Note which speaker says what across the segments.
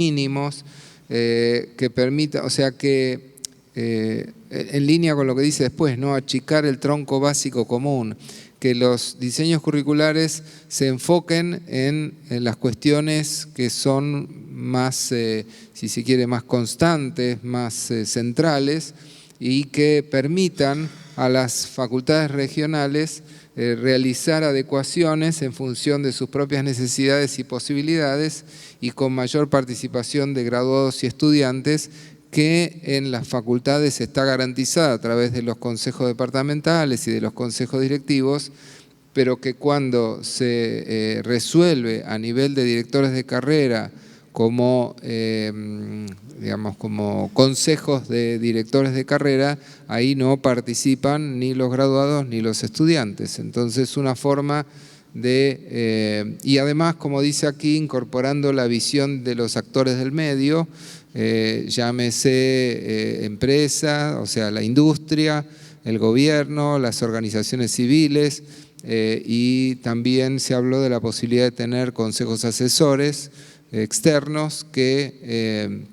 Speaker 1: mínimos que permita, o sea que en línea con lo que dice después, ¿no? Achicar el tronco básico común, que los diseños curriculares se enfoquen en las cuestiones que son más, si se quiere, más constantes, más centrales, y que permitan a las facultades regionales realizar adecuaciones en función de sus propias necesidades y posibilidades, y con mayor participación de graduados y estudiantes, que en las facultades está garantizada a través de los consejos departamentales y de los consejos directivos, pero que cuando se resuelve a nivel de directores de carrera como, digamos, como consejos de directores de carrera, ahí no participan ni los graduados ni los estudiantes. Entonces, una forma de, y además, como dice aquí, incorporando la visión de los actores del medio, llámese empresa, o sea, la industria, el gobierno, las organizaciones civiles, y también se habló de la posibilidad de tener consejos asesores externos que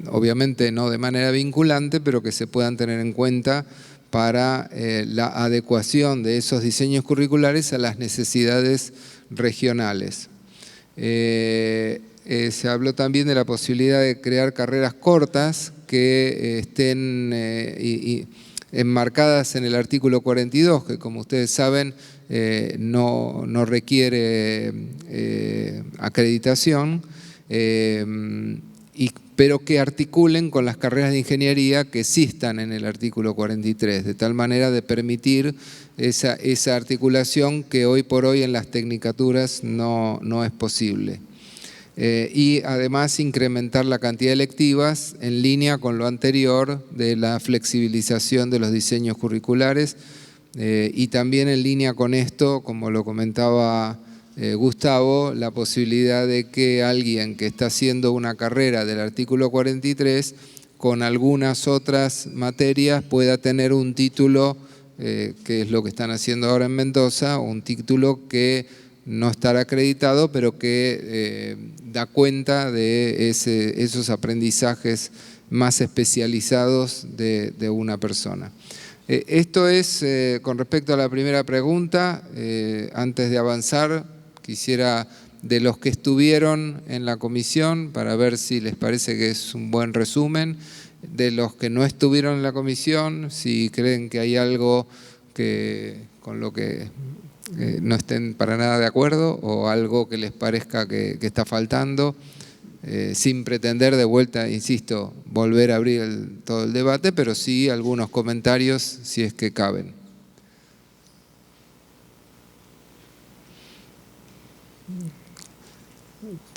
Speaker 1: obviamente no de manera vinculante, pero que se puedan tener en cuenta para la adecuación de esos diseños curriculares a las necesidades regionales. Se habló también de la posibilidad de crear carreras cortas que estén enmarcadas en el artículo 42, que como ustedes saben no requiere acreditación, pero que articulen con las carreras de ingeniería que existan en el artículo 43, de tal manera de permitir esa articulación que hoy por hoy en las tecnicaturas no es posible. Y además incrementar la cantidad de electivas en línea con lo anterior de la flexibilización de los diseños curriculares, y también en línea con esto, como lo comentaba Gustavo, la posibilidad de que alguien que está haciendo una carrera del artículo 43 con algunas otras materias pueda tener un título, que es lo que están haciendo ahora en Mendoza, un título que no estará acreditado, pero que da cuenta de esos aprendizajes más especializados de una persona. Esto es con respecto a la primera pregunta. Antes de avanzar, quisiera, de los que estuvieron en la comisión, para ver si les parece que es un buen resumen, de los que no estuvieron en la comisión, si creen que hay algo con lo que no estén para nada de acuerdo, o algo que les parezca que está faltando, sin pretender de vuelta, insisto, volver a abrir todo el debate, pero sí algunos comentarios si es que caben.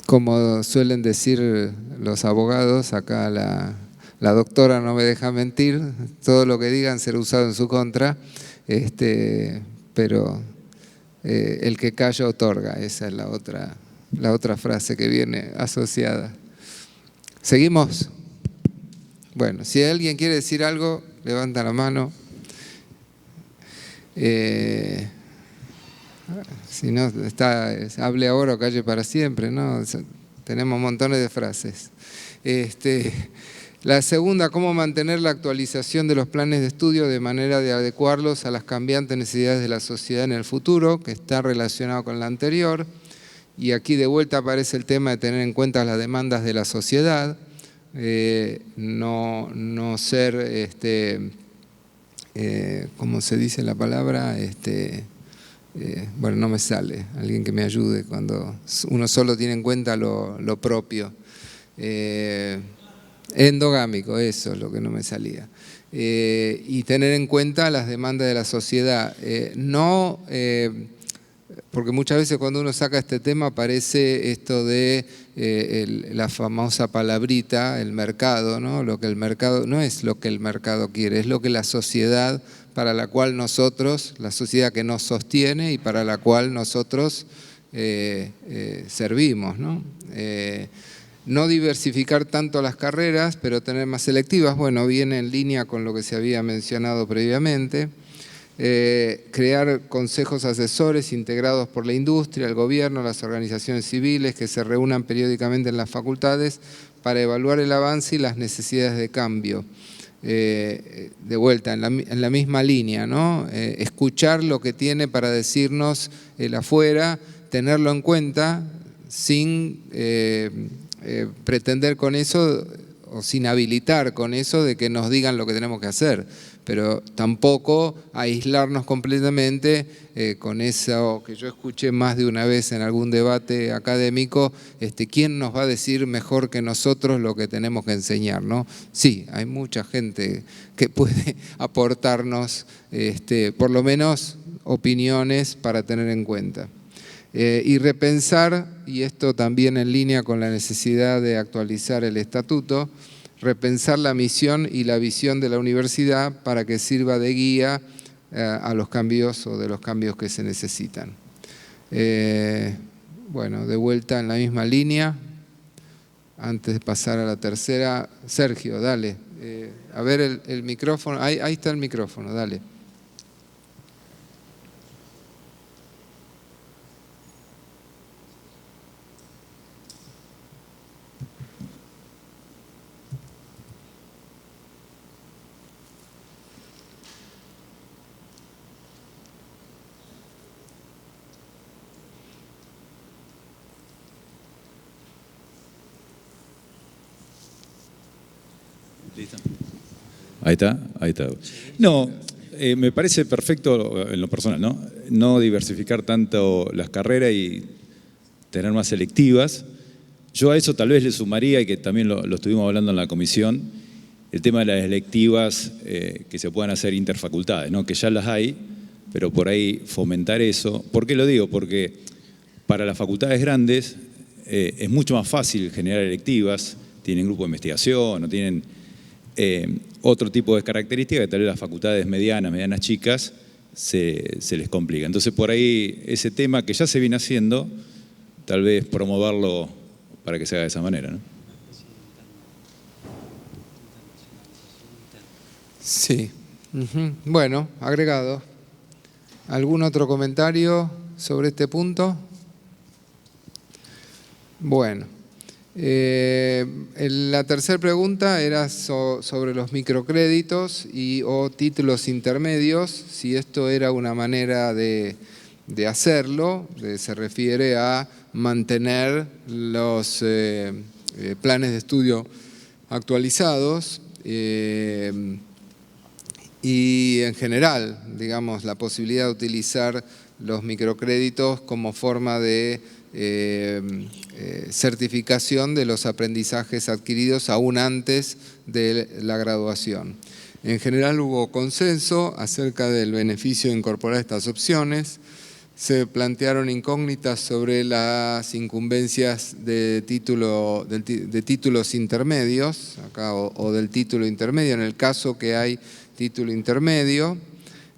Speaker 1: Como suelen decir los abogados, acá la doctora no me deja mentir, todo lo que digan será usado en su contra, pero el que calla otorga, esa es la otra frase que viene asociada. ¿Seguimos? Bueno, si alguien quiere decir algo, levanta la mano. Si no, hable ahora o calle para siempre, ¿no? Tenemos montones de frases. La segunda, cómo mantener la actualización de los planes de estudio de manera de adecuarlos a las cambiantes necesidades de la sociedad en el futuro, que está relacionado con la anterior. Y aquí de vuelta aparece el tema de tener en cuenta las demandas de la sociedad, no ser, ¿cómo se dice la palabra? Bueno, no me sale, alguien que me ayude cuando uno solo tiene en cuenta lo propio. Endogámico, eso es lo que no me salía. Y tener en cuenta las demandas de la sociedad. Porque muchas veces cuando uno saca este tema aparece esto de la famosa palabrita, el mercado, ¿no? Lo que el mercado no es lo que el mercado quiere, es lo que la sociedad para la cual nosotros, la sociedad que nos sostiene y para la cual nosotros servimos, ¿no? No diversificar tanto las carreras, pero tener más selectivas, bueno, viene en línea con lo que se había mencionado previamente. crear consejos asesores integrados por la industria, el gobierno, las organizaciones civiles que se reúnan periódicamente en las facultades para evaluar el avance y las necesidades de cambio. De vuelta, en la misma línea, ¿no? Escuchar lo que tiene para decirnos el afuera, tenerlo en cuenta sin pretender con eso o sin habilitar con eso de que nos digan lo que tenemos que hacer, pero tampoco aislarnos completamente con eso que yo escuché más de una vez en algún debate académico, ¿quién nos va a decir mejor que nosotros lo que tenemos que enseñar, ¿no? Sí, hay mucha gente que puede aportarnos por lo menos opiniones para tener en cuenta. Y repensar, y esto también en línea con la necesidad de actualizar el estatuto, repensar la misión y la visión de la universidad para que sirva de guía a los cambios o de los cambios que se necesitan. Bueno, de vuelta en la misma línea, antes de pasar a la tercera, Sergio, dale. A ver el micrófono, ahí está el micrófono, dale.
Speaker 2: ¿Listo? Ahí está. No, me parece perfecto en lo personal, ¿no? No diversificar tanto las carreras y tener más selectivas. Yo a eso tal vez le sumaría, y que también lo estuvimos hablando en la comisión, el tema de las electivas que se puedan hacer interfacultades, ¿no? Que ya las hay, pero por ahí fomentar eso. ¿Por qué lo digo? Porque para las facultades grandes es mucho más fácil generar electivas, tienen grupo de investigación o tienen otro tipo de características que tal vez las facultades medianas chicas se les complica. Entonces por ahí ese tema que ya se viene haciendo, tal vez promoverlo para que se haga de esa manera, ¿no?
Speaker 1: Sí. Bueno, agregado. ¿Algún otro comentario sobre este punto? Bueno. La tercera pregunta era sobre los microcréditos o títulos intermedios, si esto era una manera de hacerlo, se refiere a mantener los planes de estudio actualizados y en general, digamos, la posibilidad de utilizar los microcréditos como forma de certificación de los aprendizajes adquiridos aún antes de la graduación. En general hubo consenso acerca del beneficio de incorporar estas opciones. Se plantearon incógnitas sobre las incumbencias de títulos intermedios, acá, o del título intermedio, en el caso que hay título intermedio.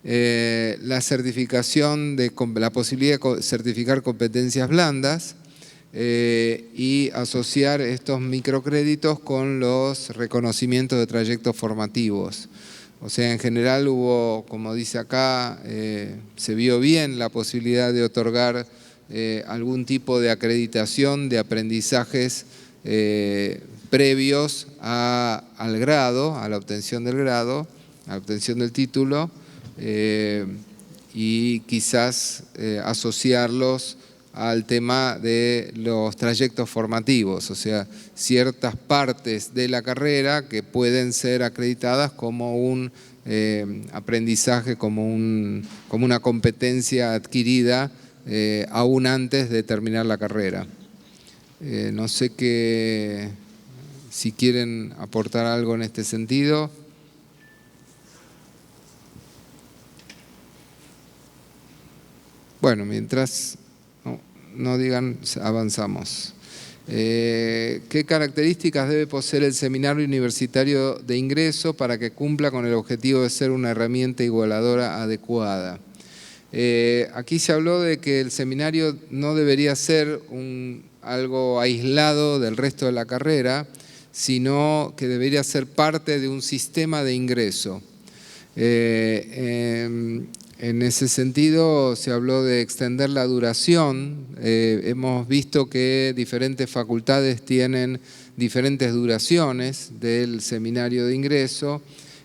Speaker 1: La certificación la posibilidad de certificar competencias blandas y asociar estos microcréditos con los reconocimientos de trayectos formativos. O sea, en general hubo, como dice acá, se vio bien la posibilidad de otorgar algún tipo de acreditación de aprendizajes previos al grado, a la obtención del grado, a la obtención del título, y quizás asociarlos al tema de los trayectos formativos, o sea, ciertas partes de la carrera que pueden ser acreditadas como un aprendizaje, como una competencia adquirida aún antes de terminar la carrera. No sé si quieren aportar algo en este sentido. Bueno, mientras no digan, avanzamos. ¿Qué características debe poseer el seminario universitario de ingreso para que cumpla con el objetivo de ser una herramienta igualadora adecuada? Aquí se habló de que el seminario no debería ser algo aislado del resto de la carrera, sino que debería ser parte de un sistema de ingreso. En ese sentido se habló de extender la duración. Hemos visto que diferentes facultades tienen diferentes duraciones del seminario de ingreso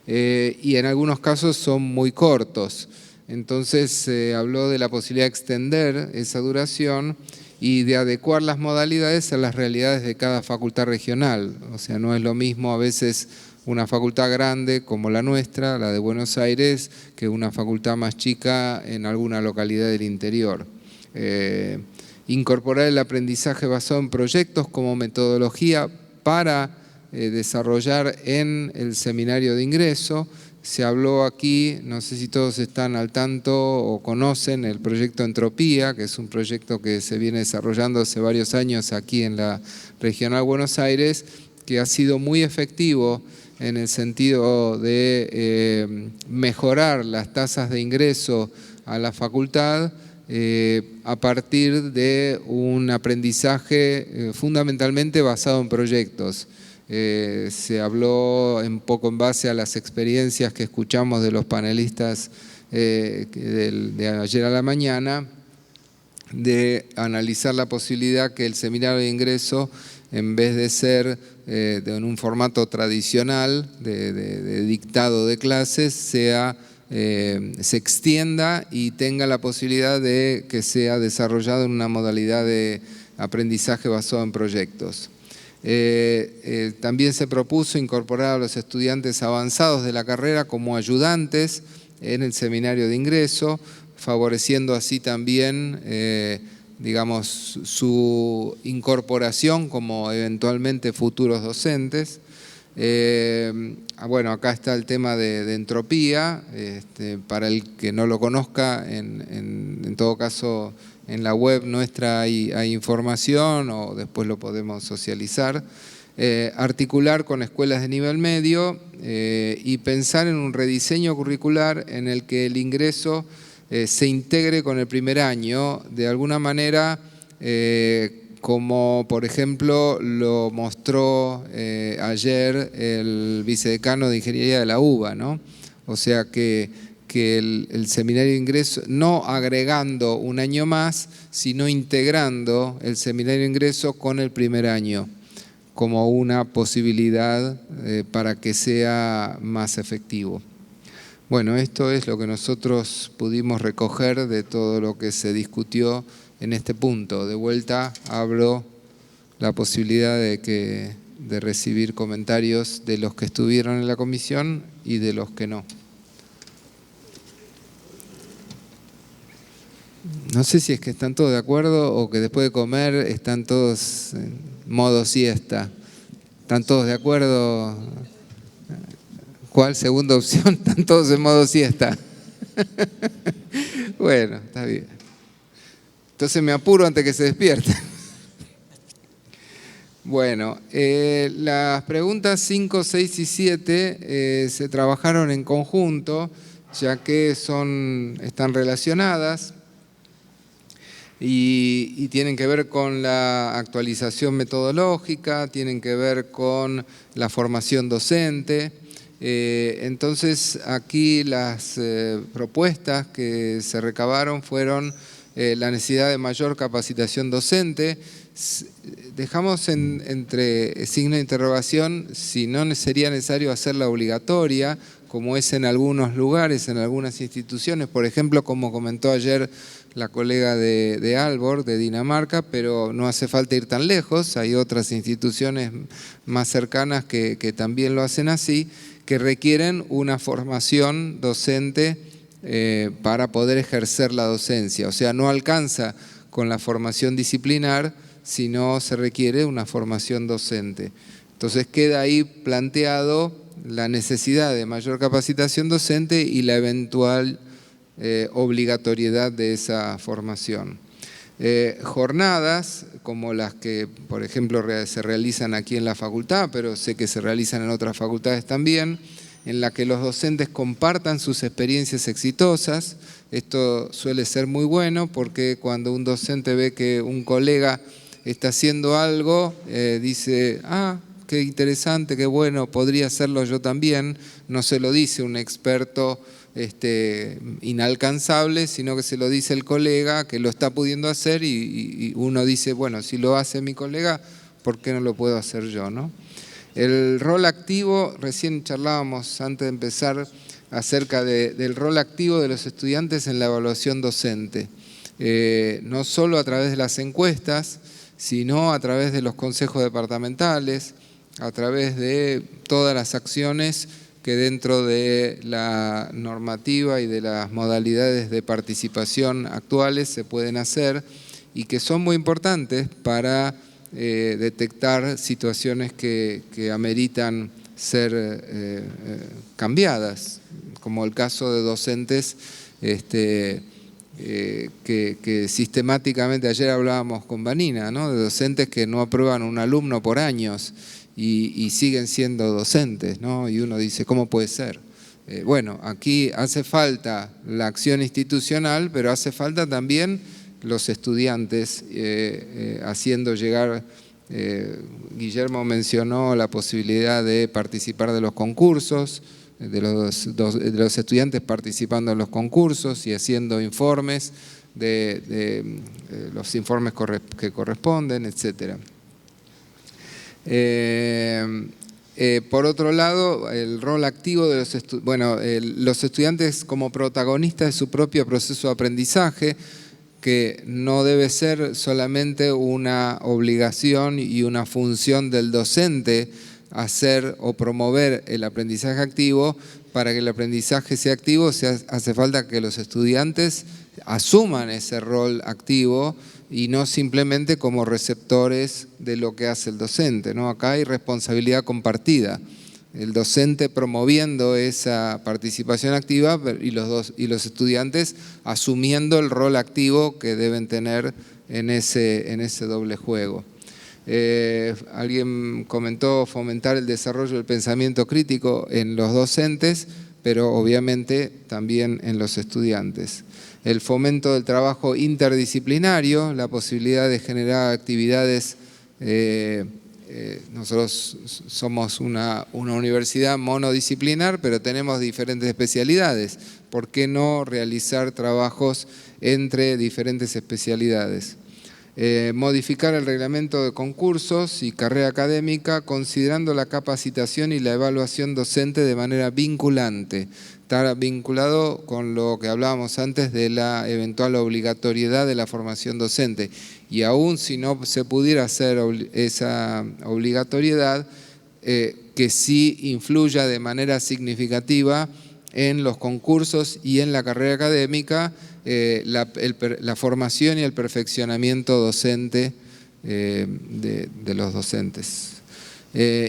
Speaker 1: y en algunos casos son muy cortos. Entonces se habló de la posibilidad de extender esa duración y de adecuar las modalidades a las realidades de cada facultad regional. O sea, no es lo mismo a veces una facultad grande como la nuestra, la de Buenos Aires, que una facultad más chica en alguna localidad del interior. Incorporar el aprendizaje basado en proyectos como metodología para desarrollar en el seminario de ingreso. Se habló aquí, no sé si todos están al tanto o conocen el proyecto Entropía, que es un proyecto que se viene desarrollando hace varios años aquí en la Regional Buenos Aires, que ha sido muy efectivo en el sentido de mejorar las tasas de ingreso a la facultad a partir de un aprendizaje fundamentalmente basado en proyectos. Se habló un poco en base a las experiencias que escuchamos de los panelistas de ayer a la mañana, de analizar la posibilidad que el seminario de ingreso, en vez de ser en un formato tradicional de dictado de clases, se extienda y tenga la posibilidad de que sea desarrollado en una modalidad de aprendizaje basado en proyectos. También se propuso incorporar a los estudiantes avanzados de la carrera como ayudantes en el seminario de ingreso, favoreciendo así también digamos, su incorporación como eventualmente futuros docentes. Bueno, acá está el tema de entropía. Para el que no lo conozca, en todo caso, en la web nuestra hay información o después lo podemos socializar. Articular con escuelas de nivel medio y pensar en un rediseño curricular en el que el ingreso se integre con el primer año, de alguna manera, como por ejemplo lo mostró ayer el vicedecano de Ingeniería de la UBA, ¿no? O sea que el seminario de ingreso, no agregando un año más, sino integrando el seminario de ingreso con el primer año, como una posibilidad para que sea más efectivo. Bueno, esto es lo que nosotros pudimos recoger de todo lo que se discutió en este punto. De vuelta abro la posibilidad de recibir comentarios de los que estuvieron en la comisión y de los que no. No sé si es que están todos de acuerdo o que después de comer están todos en modo siesta. ¿Están todos de acuerdo? ¿Cuál? Segunda opción, están todos en modo siesta. Bueno, está bien. Entonces me apuro antes que se despierten. Bueno, las preguntas 5, 6 y 7 se trabajaron en conjunto, ya que están relacionadas y tienen que ver con la actualización metodológica, tienen que ver con la formación docente. Entonces aquí las propuestas que se recabaron fueron la necesidad de mayor capacitación docente. Dejamos entre signo de interrogación si no sería necesario hacerla obligatoria, como es en algunos lugares, en algunas instituciones, por ejemplo, como comentó ayer la colega de Aalborg, de Dinamarca, pero no hace falta ir tan lejos, hay otras instituciones más cercanas que también lo hacen así, que requieren una formación docente para poder ejercer la docencia. O sea, no alcanza con la formación disciplinar, sino se requiere una formación docente. Entonces queda ahí planteado la necesidad de mayor capacitación docente y la eventual obligatoriedad de esa formación. Jornadas como las que, por ejemplo, se realizan aquí en la facultad, pero sé que se realizan en otras facultades también, en la que los docentes compartan sus experiencias exitosas. Esto suele ser muy bueno porque cuando un docente ve que un colega está haciendo algo, dice, qué interesante, qué bueno, podría hacerlo yo también. No se lo dice un experto inalcanzable, sino que se lo dice el colega que lo está pudiendo hacer y uno dice, bueno, si lo hace mi colega, ¿por qué no lo puedo hacer yo, no? El rol activo, recién charlábamos antes de empezar acerca del rol activo de los estudiantes en la evaluación docente. No solo a través de las encuestas, sino a través de los consejos departamentales, a través de todas las acciones que dentro de la normativa y de las modalidades de participación actuales se pueden hacer y que son muy importantes para detectar situaciones que ameritan ser cambiadas, como el caso de docentes que sistemáticamente, ayer hablábamos con Vanina, ¿no?, de docentes que no aprueban un alumno por años y siguen siendo docentes, ¿no? Y uno dice, ¿cómo puede ser? Bueno, aquí hace falta la acción institucional, pero hace falta también los estudiantes haciendo llegar. Guillermo mencionó la posibilidad de participar de los concursos, de los estudiantes participando en los concursos y haciendo informes de los informes que corresponden, etcétera. Por otro lado, el rol activo de los estudiantes como protagonistas de su propio proceso de aprendizaje, que no debe ser solamente una obligación y una función del docente hacer o promover el aprendizaje activo. Para que el aprendizaje sea activo hace falta que los estudiantes asuman ese rol activo y no simplemente como receptores de lo que hace el docente, ¿no? Acá hay responsabilidad compartida. El docente promoviendo esa participación activa y los estudiantes asumiendo el rol activo que deben tener en ese doble juego. Alguien comentó fomentar el desarrollo del pensamiento crítico en los docentes, pero obviamente también en los estudiantes. El fomento del trabajo interdisciplinario, la posibilidad de generar actividades. Nosotros somos una universidad monodisciplinar, pero tenemos diferentes especialidades. ¿Por qué no realizar trabajos entre diferentes especialidades? Modificar el reglamento de concursos y carrera académica considerando la capacitación y la evaluación docente de manera vinculante. Está vinculado con lo que hablábamos antes de la eventual obligatoriedad de la formación docente. Y aún si no se pudiera hacer esa obligatoriedad, que sí influya de manera significativa en los concursos y en la carrera académica, la formación y el perfeccionamiento docente de los docentes.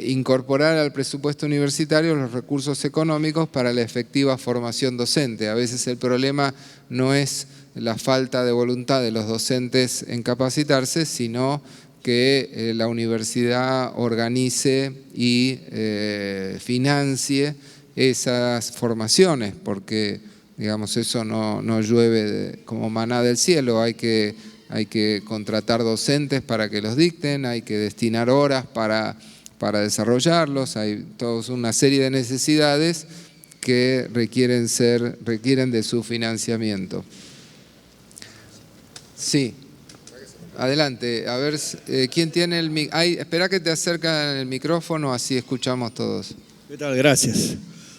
Speaker 1: Incorporar al presupuesto universitario los recursos económicos para la efectiva formación docente. A veces el problema no es la falta de voluntad de los docentes en capacitarse, sino que la universidad organice y financie esas formaciones, porque digamos, eso no llueve como maná del cielo. Hay que contratar docentes para que los dicten, hay que destinar horas para desarrollarlos, hay toda una serie de necesidades que requieren de su financiamiento. Sí, adelante, a ver, ¿quién tiene el micrófono? Espera que te acercan el micrófono, así escuchamos todos.
Speaker 3: ¿Qué tal? Gracias.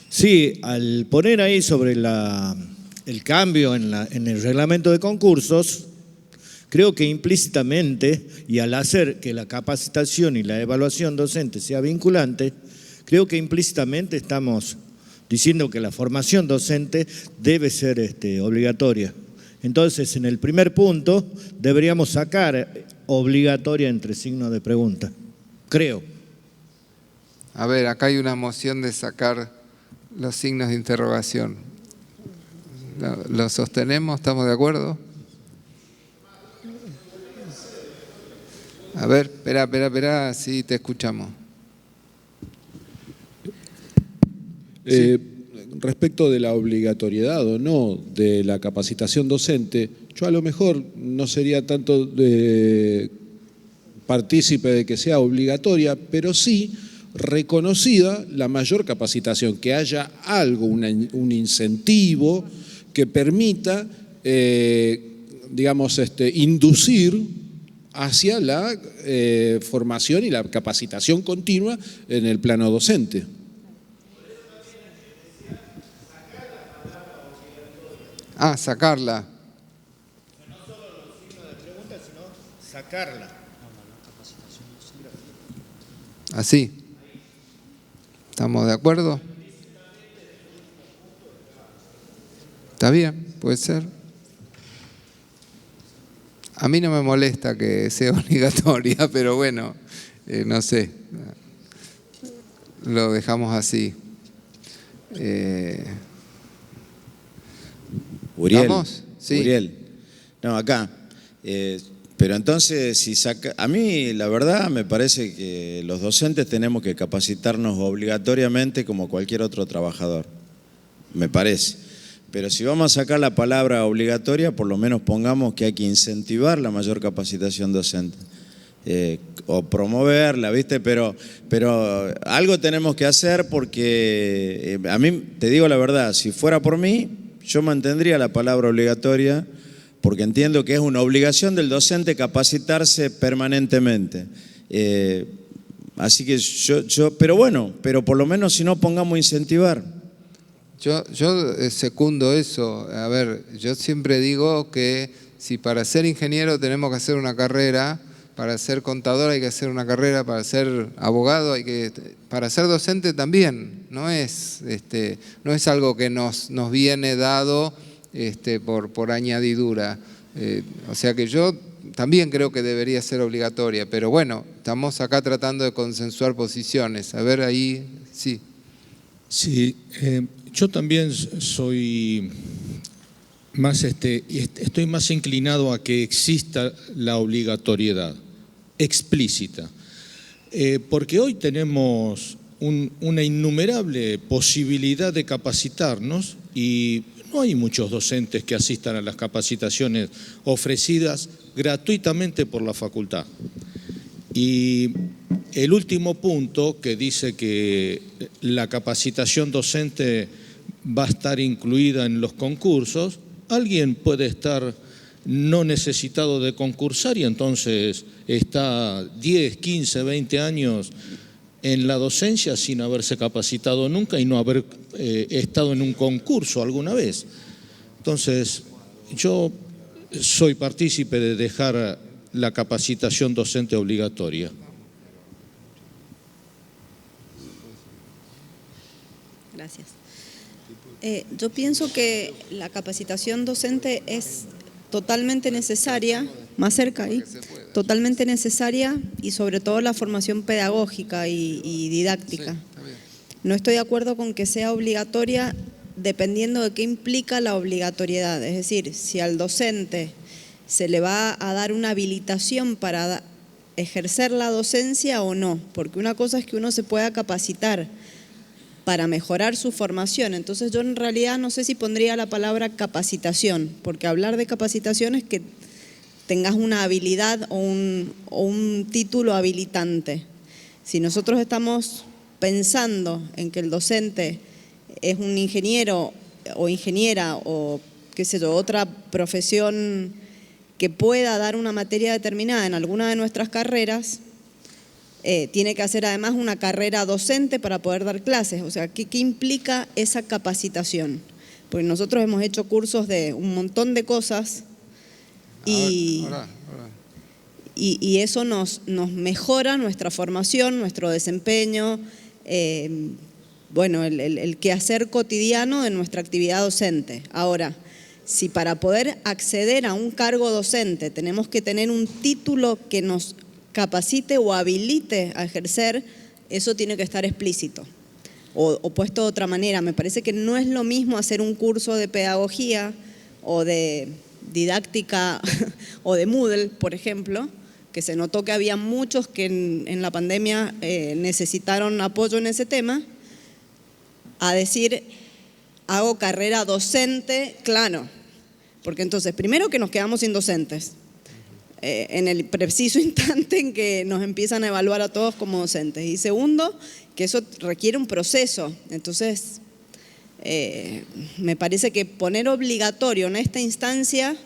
Speaker 3: Sí, al poner ahí sobre el cambio en el reglamento de concursos, creo que implícitamente, y al hacer que la capacitación y la evaluación docente sea vinculante, creo que implícitamente estamos diciendo que la formación docente debe ser obligatoria. Entonces, en el primer punto, deberíamos sacar obligatoria entre signos de pregunta, creo.
Speaker 1: A ver, acá hay una moción de sacar los signos de interrogación. ¿Lo sostenemos? ¿Estamos de acuerdo? A ver, espera, sí, te escuchamos.
Speaker 4: Sí. Respecto de la obligatoriedad o no de la capacitación docente, yo a lo mejor no sería tanto partícipe de que sea obligatoria, pero sí reconocida la mayor capacitación, que haya algo, un incentivo que permita, digamos, inducir hacia la formación y la capacitación continua en el plano docente.
Speaker 1: Ah, sacarla.
Speaker 3: No solo los signos de pregunta, sino sacarla.
Speaker 1: Así. ¿Estamos de acuerdo? Está bien, puede ser. A mí no me molesta que sea obligatoria, pero bueno, no sé. Lo dejamos así.
Speaker 5: Uriel,
Speaker 1: ¿Vamos? Sí.
Speaker 5: Uriel. No, acá. Pero entonces, si saca, a mí la verdad me parece que los docentes tenemos que capacitarnos obligatoriamente como cualquier otro trabajador. Me parece. Pero si vamos a sacar la palabra obligatoria, por lo menos pongamos que hay que incentivar la mayor capacitación docente. O promoverla, ¿viste? Pero algo tenemos que hacer porque a mí, te digo la verdad, si fuera por mí, yo mantendría la palabra obligatoria porque entiendo que es una obligación del docente capacitarse permanentemente. Así que pero bueno, pero por lo menos si no pongamos incentivar.
Speaker 1: Yo secundo eso. A ver, yo siempre digo que si para ser ingeniero tenemos que hacer una carrera, para ser contador hay que hacer una carrera, para ser abogado para ser docente también. No es algo que nos viene dado por añadidura. O sea que yo también creo que debería ser obligatoria, pero bueno, estamos acá tratando de consensuar posiciones. A ver, ahí sí.
Speaker 6: Sí, yo también soy más, estoy más inclinado a que exista la obligatoriedad explícita, porque hoy tenemos una innumerable posibilidad de capacitarnos y no hay muchos docentes que asistan a las capacitaciones ofrecidas gratuitamente por la facultad. Y el último punto que dice que la capacitación docente va a estar incluida en los concursos, alguien puede estar no necesitado de concursar y entonces está 10, 15, 20 años en la docencia sin haberse capacitado nunca y no haber estado en un concurso alguna vez. Entonces, yo soy partícipe de dejar la capacitación docente obligatoria.
Speaker 7: Gracias. Yo pienso que la capacitación docente es totalmente necesaria, más cerca ahí, totalmente necesaria y sobre todo la formación pedagógica y didáctica. No estoy de acuerdo con que sea obligatoria dependiendo de qué implica la obligatoriedad. Es decir, si al docente se le va a dar una habilitación para ejercer la docencia o no, porque una cosa es que uno se pueda capacitar para mejorar su formación. Entonces yo en realidad no sé si pondría la palabra capacitación, porque hablar de capacitación es que tengas una habilidad o un título habilitante. Si nosotros estamos pensando en que el docente es un ingeniero o ingeniera o qué sé yo, otra profesión que pueda dar una materia determinada en alguna de nuestras carreras, tiene que hacer además una carrera docente para poder dar clases. O sea, ¿qué implica esa capacitación? Porque nosotros hemos hecho cursos de un montón de cosas y eso nos mejora nuestra formación, nuestro desempeño, bueno, el quehacer cotidiano de nuestra actividad docente. Ahora, si para poder acceder a un cargo docente tenemos que tener un título que nos capacite o habilite a ejercer, eso tiene que estar explícito. O puesto de otra manera, me parece que no es lo mismo hacer un curso de pedagogía o de didáctica o de Moodle, por ejemplo, que se notó que había muchos que en la pandemia necesitaron apoyo en ese tema, a decir, hago carrera docente, claro, porque entonces, primero que nos quedamos sin docentes. en el preciso instante en que nos empiezan a evaluar a todos como docentes. Y segundo, que eso requiere un proceso. Entonces, me parece que poner obligatorio en esta instancia,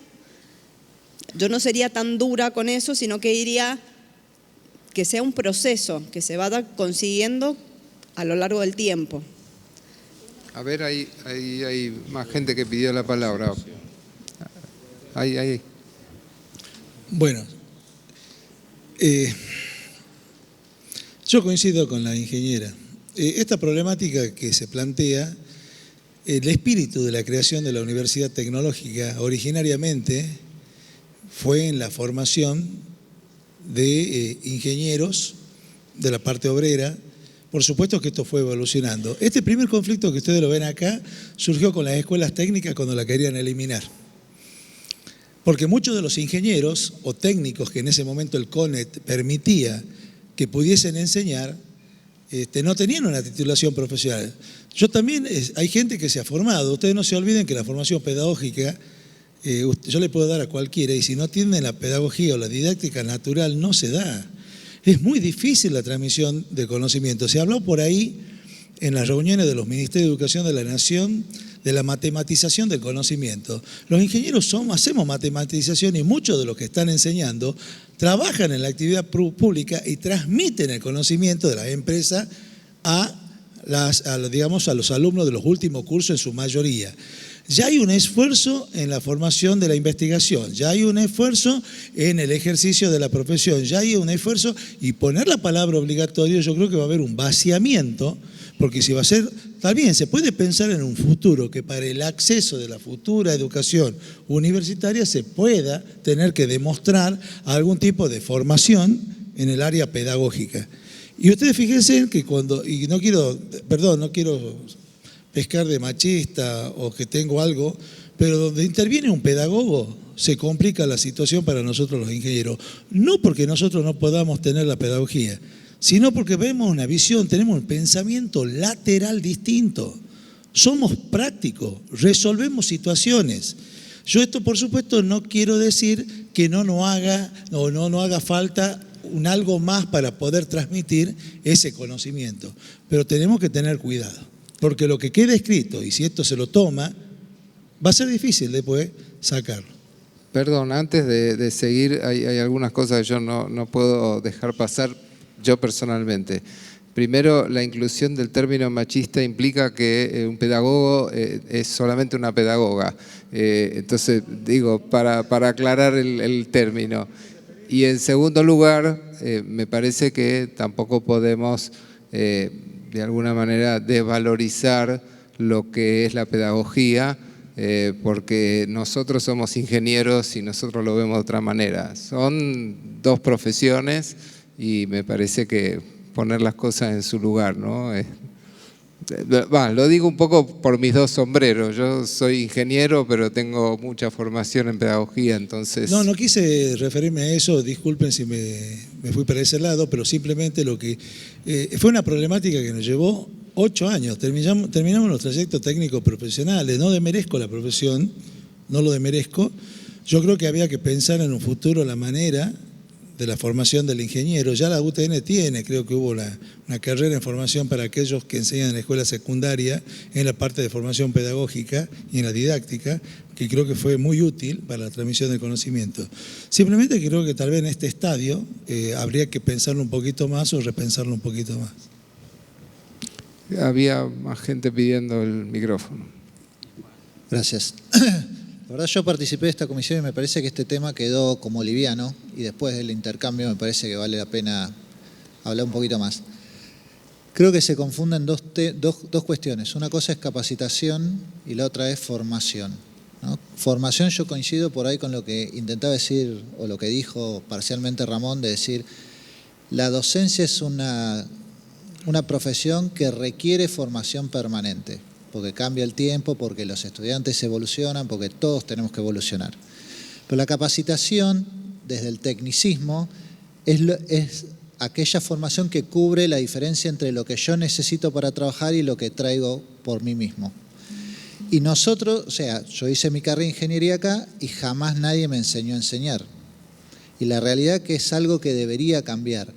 Speaker 7: yo no sería tan dura con eso, sino que diría que sea un proceso que se vaya consiguiendo a lo largo del tiempo.
Speaker 1: A ver, hay más gente que pidió la palabra. Ahí.
Speaker 8: Bueno, yo coincido con la ingeniera. Esta problemática que se plantea, el espíritu de la creación de la Universidad Tecnológica originariamente fue en la formación de ingenieros de la parte obrera. Por supuesto que esto fue evolucionando. Este primer conflicto que ustedes lo ven acá surgió con las escuelas técnicas cuando la querían eliminar. Porque muchos de los ingenieros o técnicos que en ese momento el CONET permitía que pudiesen enseñar, no tenían una titulación profesional. Yo también, hay gente que se ha formado. Ustedes no se olviden que la formación pedagógica, yo le puedo dar a cualquiera, y si no tienen la pedagogía o la didáctica natural, no se da. Es muy difícil la transmisión de conocimiento. Se habló por ahí en las reuniones de los Ministerios de Educación de la Nación de la matematización del conocimiento. Los ingenieros hacemos matematización y muchos de los que están enseñando trabajan en la actividad pública y transmiten el conocimiento de la empresa a los alumnos de los últimos cursos en su mayoría. Ya hay un esfuerzo en la formación de la investigación, ya hay un esfuerzo en el ejercicio de la profesión, ya hay un esfuerzo, y poner la palabra obligatorio, yo creo que va a haber un vaciamiento, porque si va a ser, también se puede pensar en un futuro que para el acceso de la futura educación universitaria se pueda tener que demostrar algún tipo de formación en el área pedagógica. Y ustedes fíjense que no quiero pescar de machista o que tengo algo, pero donde interviene un pedagogo se complica la situación para nosotros los ingenieros. No porque nosotros no podamos tener la pedagogía, sino porque vemos una visión, tenemos un pensamiento lateral distinto. Somos prácticos, resolvemos situaciones. Yo esto, por supuesto, no quiero decir que no haga falta algo más para poder transmitir ese conocimiento, pero tenemos que tener cuidado, porque lo que queda escrito, y si esto se lo toma, va a ser difícil después sacarlo.
Speaker 1: Perdón, antes de seguir, hay algunas cosas que yo no puedo dejar pasar yo personalmente. Primero, la inclusión del término machista implica que un pedagogo es solamente una pedagoga. Entonces, digo, para aclarar el término. Y en segundo lugar, me parece que tampoco podemos, de alguna manera, desvalorizar lo que es la pedagogía, porque nosotros somos ingenieros y nosotros lo vemos de otra manera. Son dos profesiones y me parece que poner las cosas en su lugar, ¿no? Lo digo un poco por mis dos sombreros. Yo soy ingeniero, pero tengo mucha formación en pedagogía, entonces... No
Speaker 8: quise referirme a eso, disculpen si me fui para ese lado, pero simplemente lo que... fue una problemática que nos llevó 8 años. Terminamos los trayectos técnicos profesionales. No demerezco la profesión, no lo demerezco. Yo creo que había que pensar en un futuro la manera de la formación del ingeniero. Ya la UTN tiene, creo que hubo una carrera en formación para aquellos que enseñan en la escuela secundaria, en la parte de formación pedagógica y en la didáctica, que creo que fue muy útil para la transmisión del conocimiento. Simplemente creo que tal vez en este estadio habría que pensarlo un poquito más o repensarlo un poquito más.
Speaker 1: Había más gente pidiendo el micrófono.
Speaker 9: Gracias. La verdad, yo participé de esta comisión y me parece que este tema quedó como liviano, y después del intercambio me parece que vale la pena hablar un poquito más. Creo que se confunden dos cuestiones. Una cosa es capacitación y la otra es formación, ¿no? Formación, yo coincido por ahí con lo que intentaba decir o lo que dijo parcialmente Ramón, de decir, la docencia es una profesión que requiere formación permanente, porque cambia el tiempo, porque los estudiantes evolucionan, porque todos tenemos que evolucionar. Pero la capacitación, desde el tecnicismo, es aquella formación que cubre la diferencia entre lo que yo necesito para trabajar y lo que traigo por mí mismo. Y nosotros, yo hice mi carrera de ingeniería acá y jamás nadie me enseñó a enseñar. Y la realidad que es algo que debería cambiar.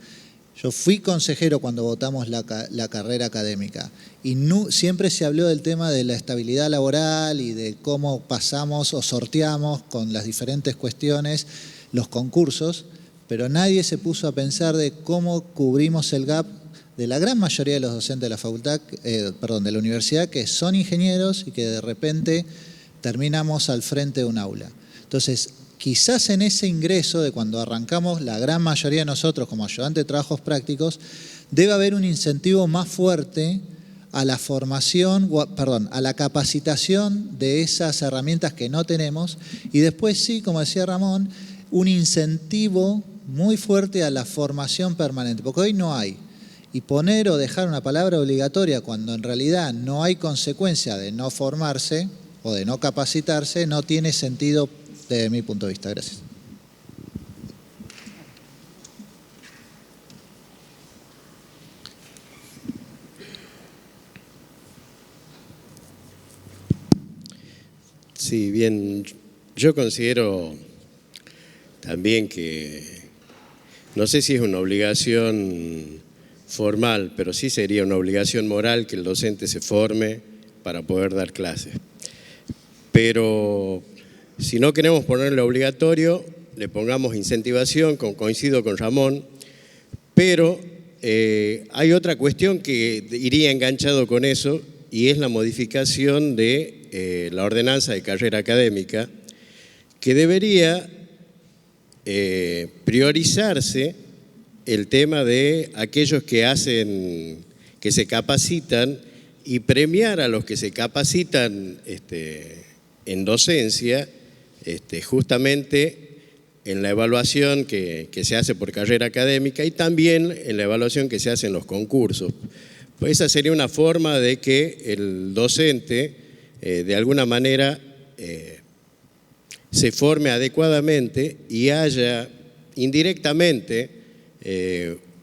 Speaker 9: Yo fui consejero cuando votamos la carrera académica y siempre se habló del tema de la estabilidad laboral y de cómo pasamos o sorteamos con las diferentes cuestiones los concursos, pero nadie se puso a pensar de cómo cubrimos el gap de la gran mayoría de los docentes de la facultad, de la universidad, que son ingenieros y que de repente terminamos al frente de un aula. Entonces, quizás en ese ingreso de cuando arrancamos, la gran mayoría de nosotros como ayudantes de trabajos prácticos, debe haber un incentivo más fuerte a la formación, a la capacitación de esas herramientas que no tenemos y después sí, como decía Ramón, un incentivo muy fuerte a la formación permanente, porque hoy no hay. Y poner o dejar una palabra obligatoria cuando en realidad no hay consecuencia de no formarse o de no capacitarse, no tiene sentido desde mi punto de vista. Gracias.
Speaker 10: Sí, bien, yo considero también que, no sé si es una obligación formal, pero sí sería una obligación moral que el docente se forme para poder dar clases. Pero si no queremos ponerle obligatorio, le pongamos incentivación, coincido con Ramón, pero hay otra cuestión que iría enganchado con eso y es la modificación de la ordenanza de carrera académica, que debería priorizarse el tema de aquellos que se capacitan y premiar a los que se capacitan en docencia, justamente en la evaluación que se hace por carrera académica y también en la evaluación que se hace en los concursos. Pues esa sería una forma de que el docente, de alguna manera, se forme adecuadamente y haya indirectamente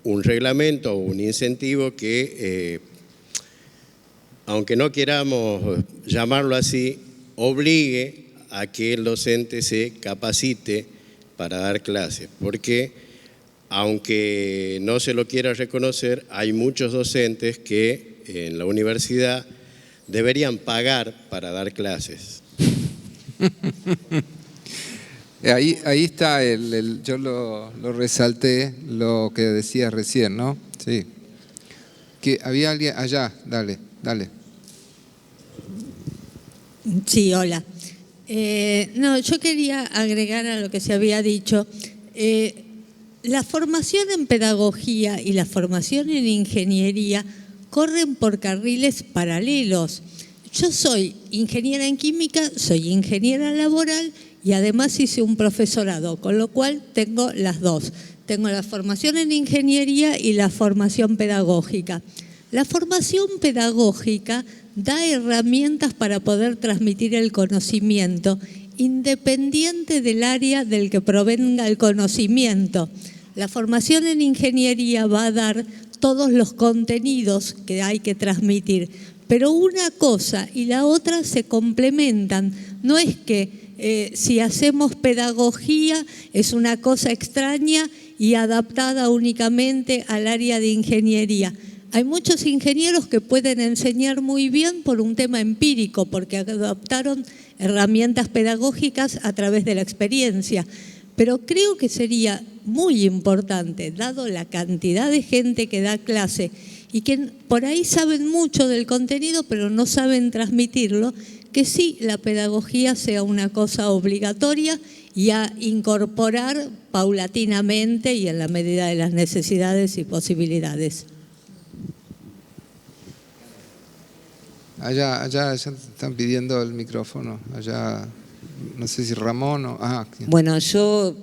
Speaker 10: un reglamento o un incentivo que, aunque no queramos llamarlo así, obligue a que el docente se capacite para dar clases, porque aunque no se lo quiera reconocer, hay muchos docentes que en la universidad deberían pagar para dar clases.
Speaker 1: Ahí está, yo lo resalté, lo que decía recién, ¿no? Sí. Que había alguien allá, dale.
Speaker 11: Sí, hola. No, yo quería agregar a lo que se había dicho. La formación en pedagogía y la formación en ingeniería corren por carriles paralelos. Yo soy ingeniera en química, soy ingeniera laboral y además hice un profesorado, con lo cual tengo las dos. Tengo la formación en ingeniería y la formación pedagógica. La formación pedagógica da herramientas para poder transmitir el conocimiento, independiente del área del que provenga el conocimiento. La formación en ingeniería va a dar todos los contenidos que hay que transmitir, pero una cosa y la otra se complementan. No es que si hacemos pedagogía es una cosa extraña y adaptada únicamente al área de ingeniería. Hay muchos ingenieros que pueden enseñar muy bien por un tema empírico, porque adoptaron herramientas pedagógicas a través de la experiencia. Pero creo que sería muy importante, dado la cantidad de gente que da clase y que por ahí saben mucho del contenido, pero no saben transmitirlo, que sí la pedagogía sea una cosa obligatoria y a incorporar paulatinamente y en la medida de las necesidades y posibilidades.
Speaker 1: Allá están pidiendo el micrófono. Allá, no sé si Ramón o...
Speaker 12: Bueno, yo,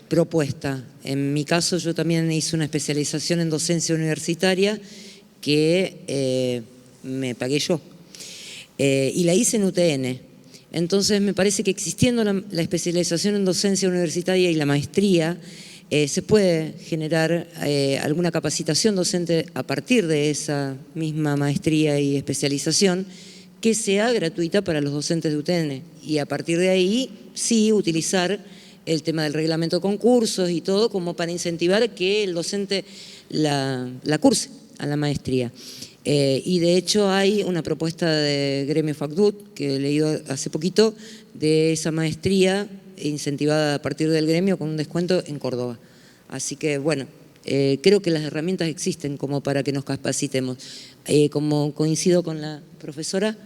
Speaker 12: propuesta. En mi caso, yo también hice una especialización en docencia universitaria que me pagué yo. Y la hice en UTN. Entonces, me parece que existiendo la especialización en docencia universitaria y la maestría, se puede generar alguna capacitación docente a partir de esa misma maestría y especialización que sea gratuita para los docentes de UTN y a partir de ahí sí utilizar el tema del reglamento de concursos y todo, como para incentivar que el docente la curse a la maestría. Y de hecho hay una propuesta de Gremio FACDUT, que he leído hace poquito, de esa maestría incentivada a partir del gremio con un descuento en Córdoba. Así que bueno, creo que las herramientas existen como para que nos capacitemos. Como coincido con la profesora,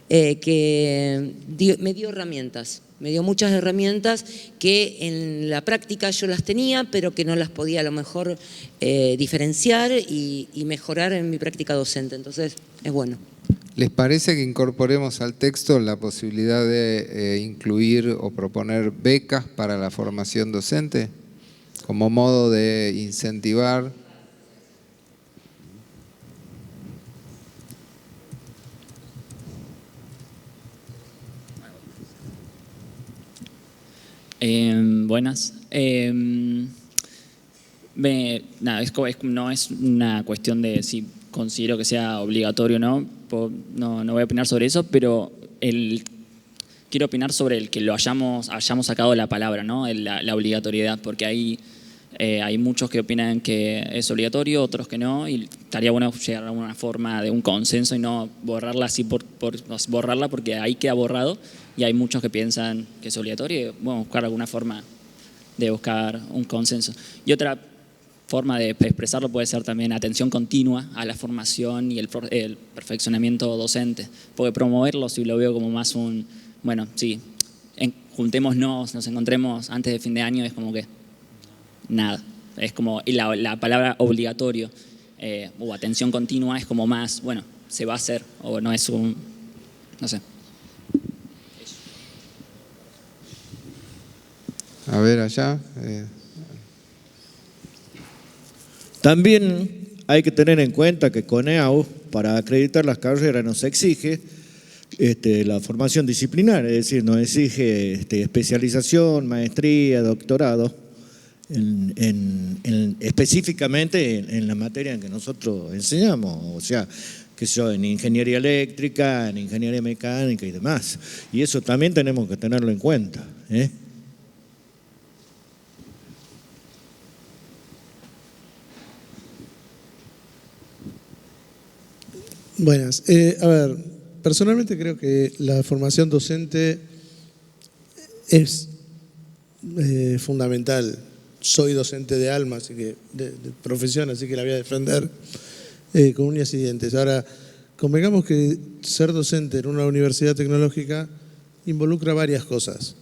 Speaker 12: que me dio herramientas, me dio muchas herramientas que en la práctica yo las tenía, pero que no las podía a lo mejor diferenciar y mejorar en mi práctica docente. Entonces, es bueno.
Speaker 1: ¿Les parece que incorporemos al texto la posibilidad de incluir o proponer becas para la formación docente como modo de incentivar?
Speaker 13: Buenas. No es una cuestión de si considero que sea obligatorio o no. No voy a opinar sobre eso, pero quiero opinar sobre el que lo hayamos sacado la palabra, ¿no? La obligatoriedad, porque hay muchos que opinan que es obligatorio, otros que no, y estaría bueno llegar a una forma de un consenso y no borrarla así por borrarla, porque ahí queda borrado, y hay muchos que piensan que es obligatorio, y bueno, buscar alguna forma de buscar un consenso. Y otra forma de expresarlo puede ser también atención continua a la formación y el perfeccionamiento docente, porque promoverlo sí lo veo como más bueno, sí, juntémonos, nos encontremos antes de fin de año, es como que nada, es como, y la palabra obligatorio o atención continua es como más, bueno, se va a hacer, o no es no sé.
Speaker 1: A ver, allá.
Speaker 3: También hay que tener en cuenta que CONEAU, para acreditar las carreras, nos exige la formación disciplinar, es decir, nos exige especialización, maestría, doctorado, específicamente en la materia en que nosotros enseñamos, o sea, que yo en ingeniería eléctrica, en ingeniería mecánica y demás. Y eso también tenemos que tenerlo en cuenta, ¿eh?
Speaker 8: Buenas. A ver, personalmente creo que la formación docente es fundamental. Soy docente de alma, así que de profesión, así que la voy a defender con uñas y dientes. Ahora, convengamos que ser docente en una universidad tecnológica involucra varias cosas.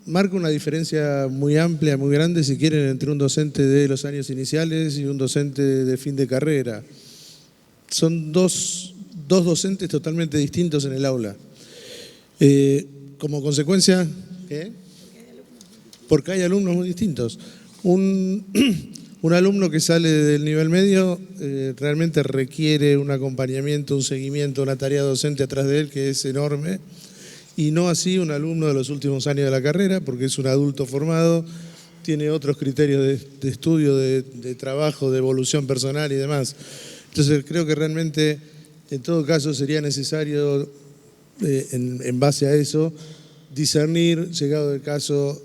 Speaker 8: Marca una diferencia muy amplia, muy grande, si quieren, entre un docente de los años iniciales y un docente de fin de carrera. Son dos docentes totalmente distintos en el aula. Como consecuencia, ¿qué? Porque hay alumnos muy distintos. Un alumno que sale del nivel medio realmente requiere un acompañamiento, un seguimiento, una tarea docente atrás de él que es enorme, y no así un alumno de los últimos años de la carrera, porque es un adulto formado, tiene otros criterios de estudio, de trabajo, de evolución personal y demás. Entonces creo que realmente en todo caso sería necesario, en base a eso, discernir, llegado el caso,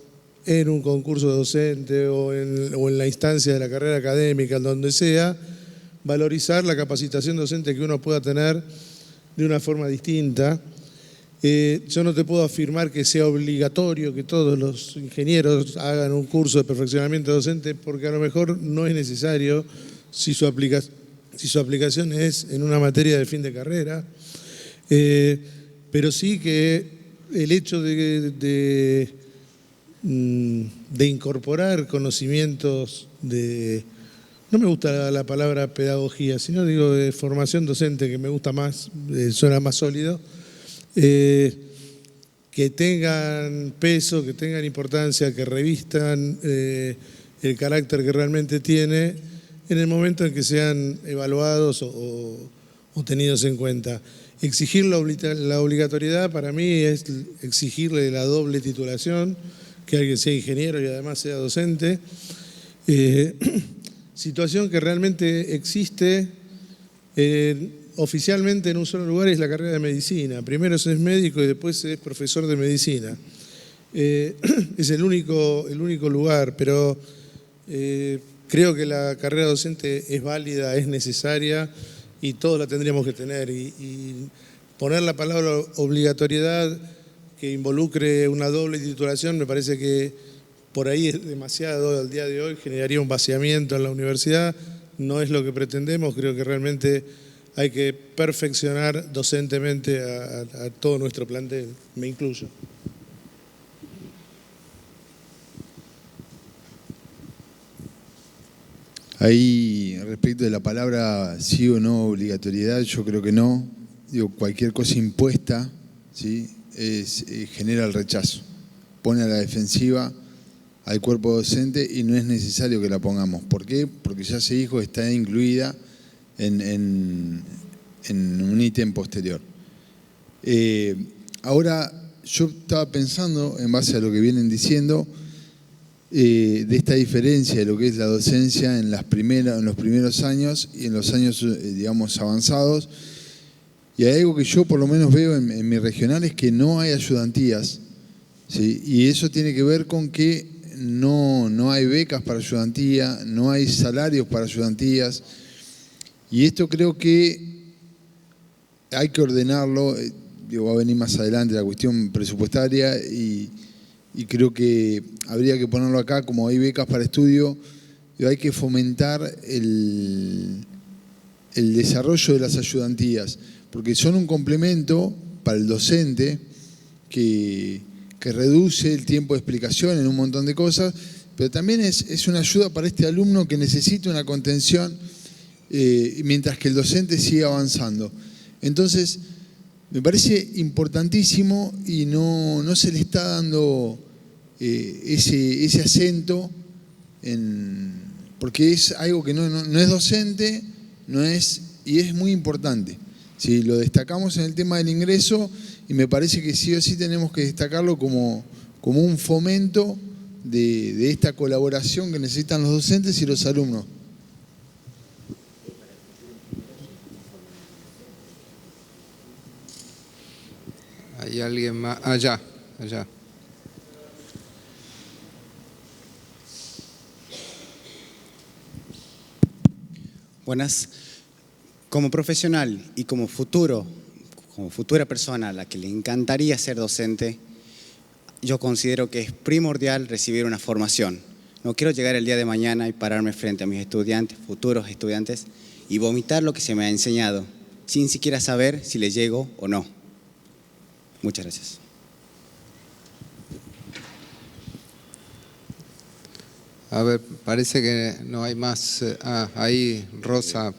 Speaker 8: en un concurso docente o en la instancia de la carrera académica, en donde sea, valorizar la capacitación docente que uno pueda tener de una forma distinta. Yo no te puedo afirmar que sea obligatorio que todos los ingenieros hagan un curso de perfeccionamiento docente, porque a lo mejor no es necesario si su aplicación es en una materia de fin de carrera, pero sí que el hecho de incorporar conocimientos no me gusta la palabra pedagogía, sino digo de formación docente, que me gusta más, suena más sólido, que tengan peso, que tengan importancia, que revistan el carácter que realmente tiene en el momento en que sean evaluados o tenidos en cuenta. Exigir la obligatoriedad para mí es exigirle la doble titulación, que alguien sea ingeniero y además sea docente. Situación que realmente existe oficialmente en un solo lugar, es la carrera de medicina. Primero se es médico y después se es profesor de medicina. Es el único lugar, pero creo que la carrera docente es válida, es necesaria y todos la tendríamos que tener. Y poner la palabra obligatoriedad que involucre una doble titulación me parece que por ahí es demasiado al día de hoy, generaría un vaciamiento en la universidad, no es lo que pretendemos, creo que realmente hay que perfeccionar docentemente a todo nuestro plantel, me incluyo.
Speaker 14: Ahí, respecto de la palabra sí o no obligatoriedad, yo creo que no. Digo, cualquier cosa impuesta, ¿sí? Genera el rechazo, pone a la defensiva al cuerpo docente y no es necesario que la pongamos. ¿Por qué? Porque ya se dijo, está incluida en un ítem posterior. Ahora, yo estaba pensando, en base a lo que vienen diciendo, de esta diferencia de lo que es la docencia en los primeros años y en los años, digamos, avanzados. Y hay algo que yo por lo menos veo en mi regional, es que no hay ayudantías, ¿sí? Y eso tiene que ver con que no hay becas para ayudantía, no hay salarios para ayudantías. Y esto creo que hay que ordenarlo, va a venir más adelante la cuestión presupuestaria y creo que habría que ponerlo acá, como hay becas para estudio, hay que fomentar el desarrollo de las ayudantías, porque son un complemento para el docente que reduce el tiempo de explicación en un montón de cosas, pero también es una ayuda para este alumno que necesita una contención mientras que el docente sigue avanzando. Entonces, me parece importantísimo y no se le está dando ese acento, porque es algo que no es docente, y es muy importante. Sí, lo destacamos en el tema del ingreso y me parece que sí o sí tenemos que destacarlo como un fomento de esta colaboración que necesitan los docentes y los alumnos.
Speaker 1: ¿Hay alguien más? Allá.
Speaker 15: Buenas. Como profesional y como futura persona a la que le encantaría ser docente, yo considero que es primordial recibir una formación. No quiero llegar el día de mañana y pararme frente a mis estudiantes, futuros estudiantes, y vomitar lo que se me ha enseñado, sin siquiera saber si le llego o no. Muchas gracias.
Speaker 1: A ver, parece que no hay más. Ahí, Rosa.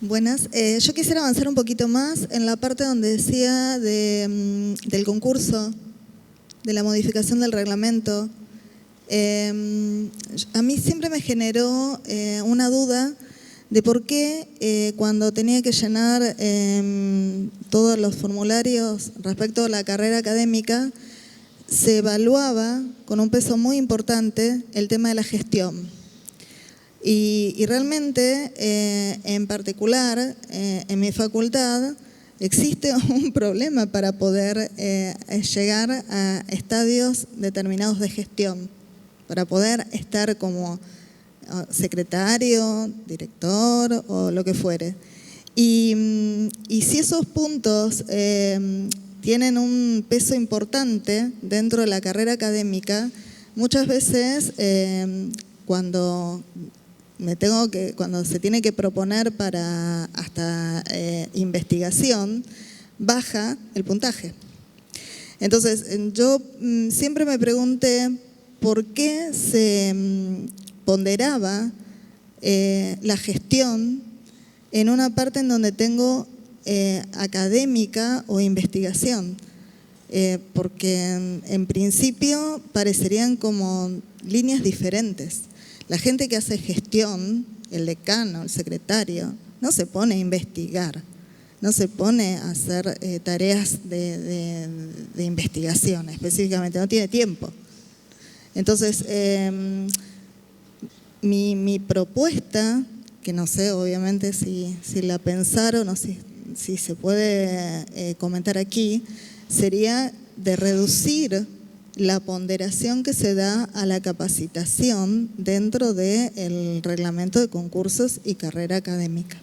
Speaker 16: Buenas. Yo quisiera avanzar un poquito más en la parte donde decía del concurso, de la modificación del reglamento. A mí siempre me generó una duda de por qué cuando tenía que llenar todos los formularios respecto a la carrera académica, se evaluaba con un peso muy importante el tema de la gestión. Y realmente, en particular, en mi facultad, existe un problema para poder llegar a estadios determinados de gestión, para poder estar como secretario, director o lo que fuere. Y si esos puntos tienen un peso importante dentro de la carrera académica, muchas veces cuando se tiene que proponer para hasta investigación, baja el puntaje. Entonces, yo siempre me pregunté por qué se ponderaba la gestión en una parte en donde tengo académica o investigación, porque en principio parecerían como líneas diferentes. La gente que hace gestión, el decano, el secretario, no se pone a investigar, no se pone a hacer tareas de investigación específicamente, no tiene tiempo. Entonces, mi propuesta, que no sé obviamente si la pensaron o si se puede comentar aquí, sería de reducir la ponderación que se da a la capacitación dentro del reglamento de concursos y carrera académica.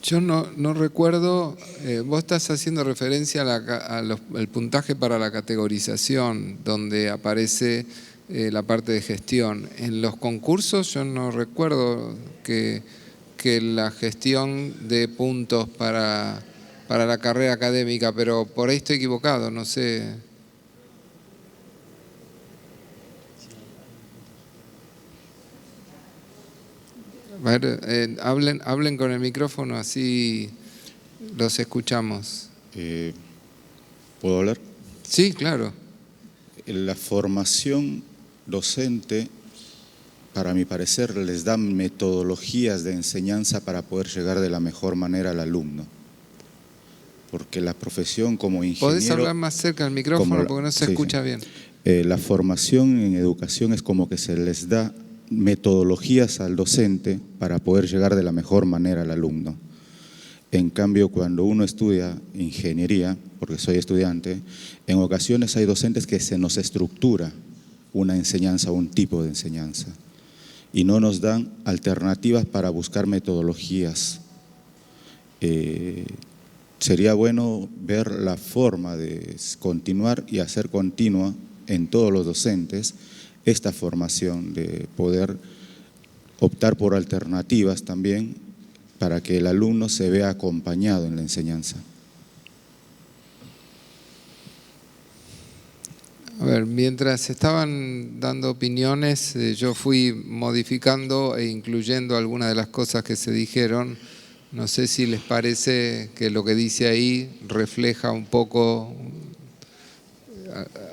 Speaker 1: Yo no recuerdo, vos estás haciendo referencia al puntaje para la categorización, donde aparece la parte de gestión. En los concursos yo no recuerdo que la gestión de puntos para la carrera académica, pero por ahí estoy equivocado, no sé. A ver, hablen con el micrófono, así los escuchamos.
Speaker 17: ¿Puedo hablar?
Speaker 1: Sí, claro.
Speaker 17: La formación docente, para mi parecer, les da metodologías de enseñanza para poder llegar de la mejor manera al alumno. Porque la profesión como ingeniero...
Speaker 1: ¿Podés hablar más cerca del micrófono porque no se escucha bien?
Speaker 17: La formación en educación es como que se les da metodologías al docente para poder llegar de la mejor manera al alumno. En cambio, cuando uno estudia ingeniería, porque soy estudiante, en ocasiones hay docentes que se nos estructura una enseñanza, un tipo de enseñanza, y no nos dan alternativas para buscar metodologías. Sería bueno ver la forma de continuar y hacer continua en todos los docentes esta formación, de poder optar por alternativas también para que el alumno se vea acompañado en la enseñanza.
Speaker 1: A ver, mientras estaban dando opiniones, yo fui modificando e incluyendo algunas de las cosas que se dijeron. No sé si les parece que lo que dice ahí refleja un poco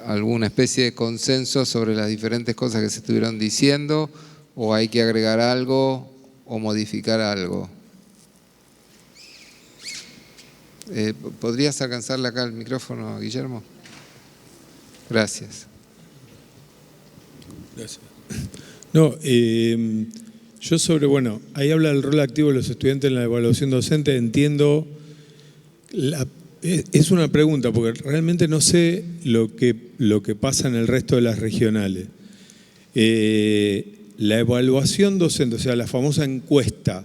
Speaker 1: alguna especie de consenso sobre las diferentes cosas que se estuvieron diciendo, o hay que agregar algo o modificar algo. ¿Podrías alcanzarle acá el micrófono, Guillermo? Gracias.
Speaker 6: Gracias. No, yo ahí habla del rol activo de los estudiantes en la evaluación docente, entiendo, es una pregunta, porque realmente no sé lo que pasa en el resto de las regionales. La evaluación docente, o sea, la famosa encuesta,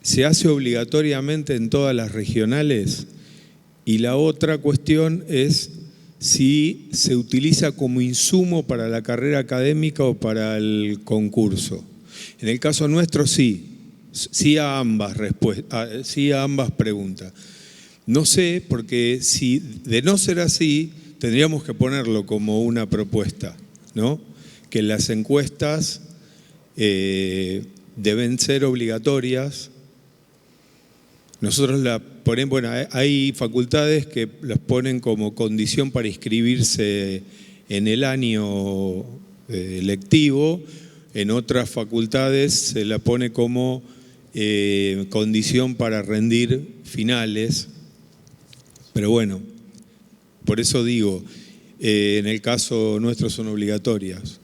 Speaker 6: ¿se hace obligatoriamente en todas las regionales? Y la otra cuestión es si se utiliza como insumo para la carrera académica o para el concurso. En el caso nuestro sí a ambas preguntas. No sé, porque si de no ser así, tendríamos que ponerlo como una propuesta, ¿no? Que las encuestas deben ser obligatorias. Nosotros hay facultades que las ponen como condición para inscribirse en el año lectivo, en otras facultades se la pone como condición para rendir finales, pero bueno, por eso digo, en el caso nuestro son obligatorias,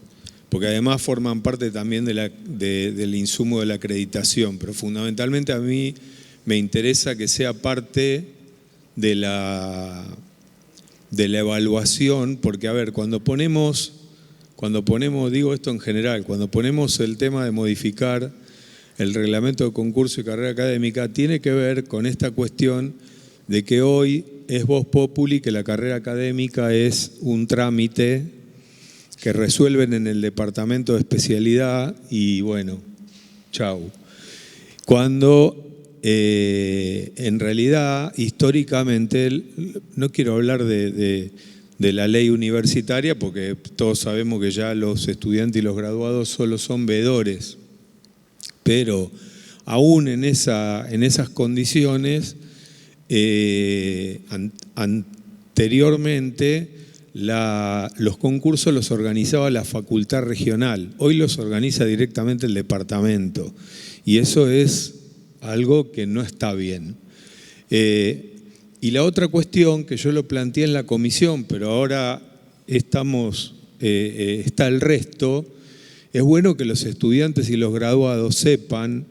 Speaker 6: porque además forman parte también del insumo de la acreditación, pero fundamentalmente a mí me interesa que sea parte de la evaluación, porque a ver, cuando ponemos, digo esto en general, cuando ponemos el tema de modificar el reglamento de concurso y carrera académica, tiene que ver con esta cuestión de que hoy es vox populi, que la carrera académica es un trámite que resuelven en el departamento de especialidad y bueno, chau. Cuando en realidad, históricamente, no quiero hablar de la ley universitaria porque todos sabemos que ya los estudiantes y los graduados solo son veedores, pero aún en esas condiciones, anteriormente los concursos los organizaba la facultad regional, hoy los organiza directamente el departamento y eso es algo que no está bien. Y la otra cuestión que yo lo planteé en la comisión, pero ahora está el resto, es bueno que los estudiantes y los graduados sepan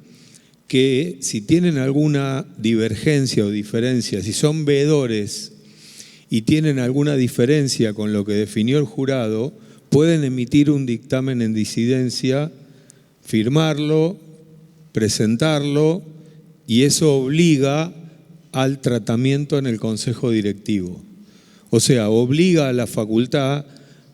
Speaker 6: que si tienen alguna divergencia o diferencia, si son veedores y tienen alguna diferencia con lo que definió el jurado, pueden emitir un dictamen en disidencia, firmarlo, presentarlo, y eso obliga al tratamiento en el Consejo Directivo. O sea, obliga a la facultad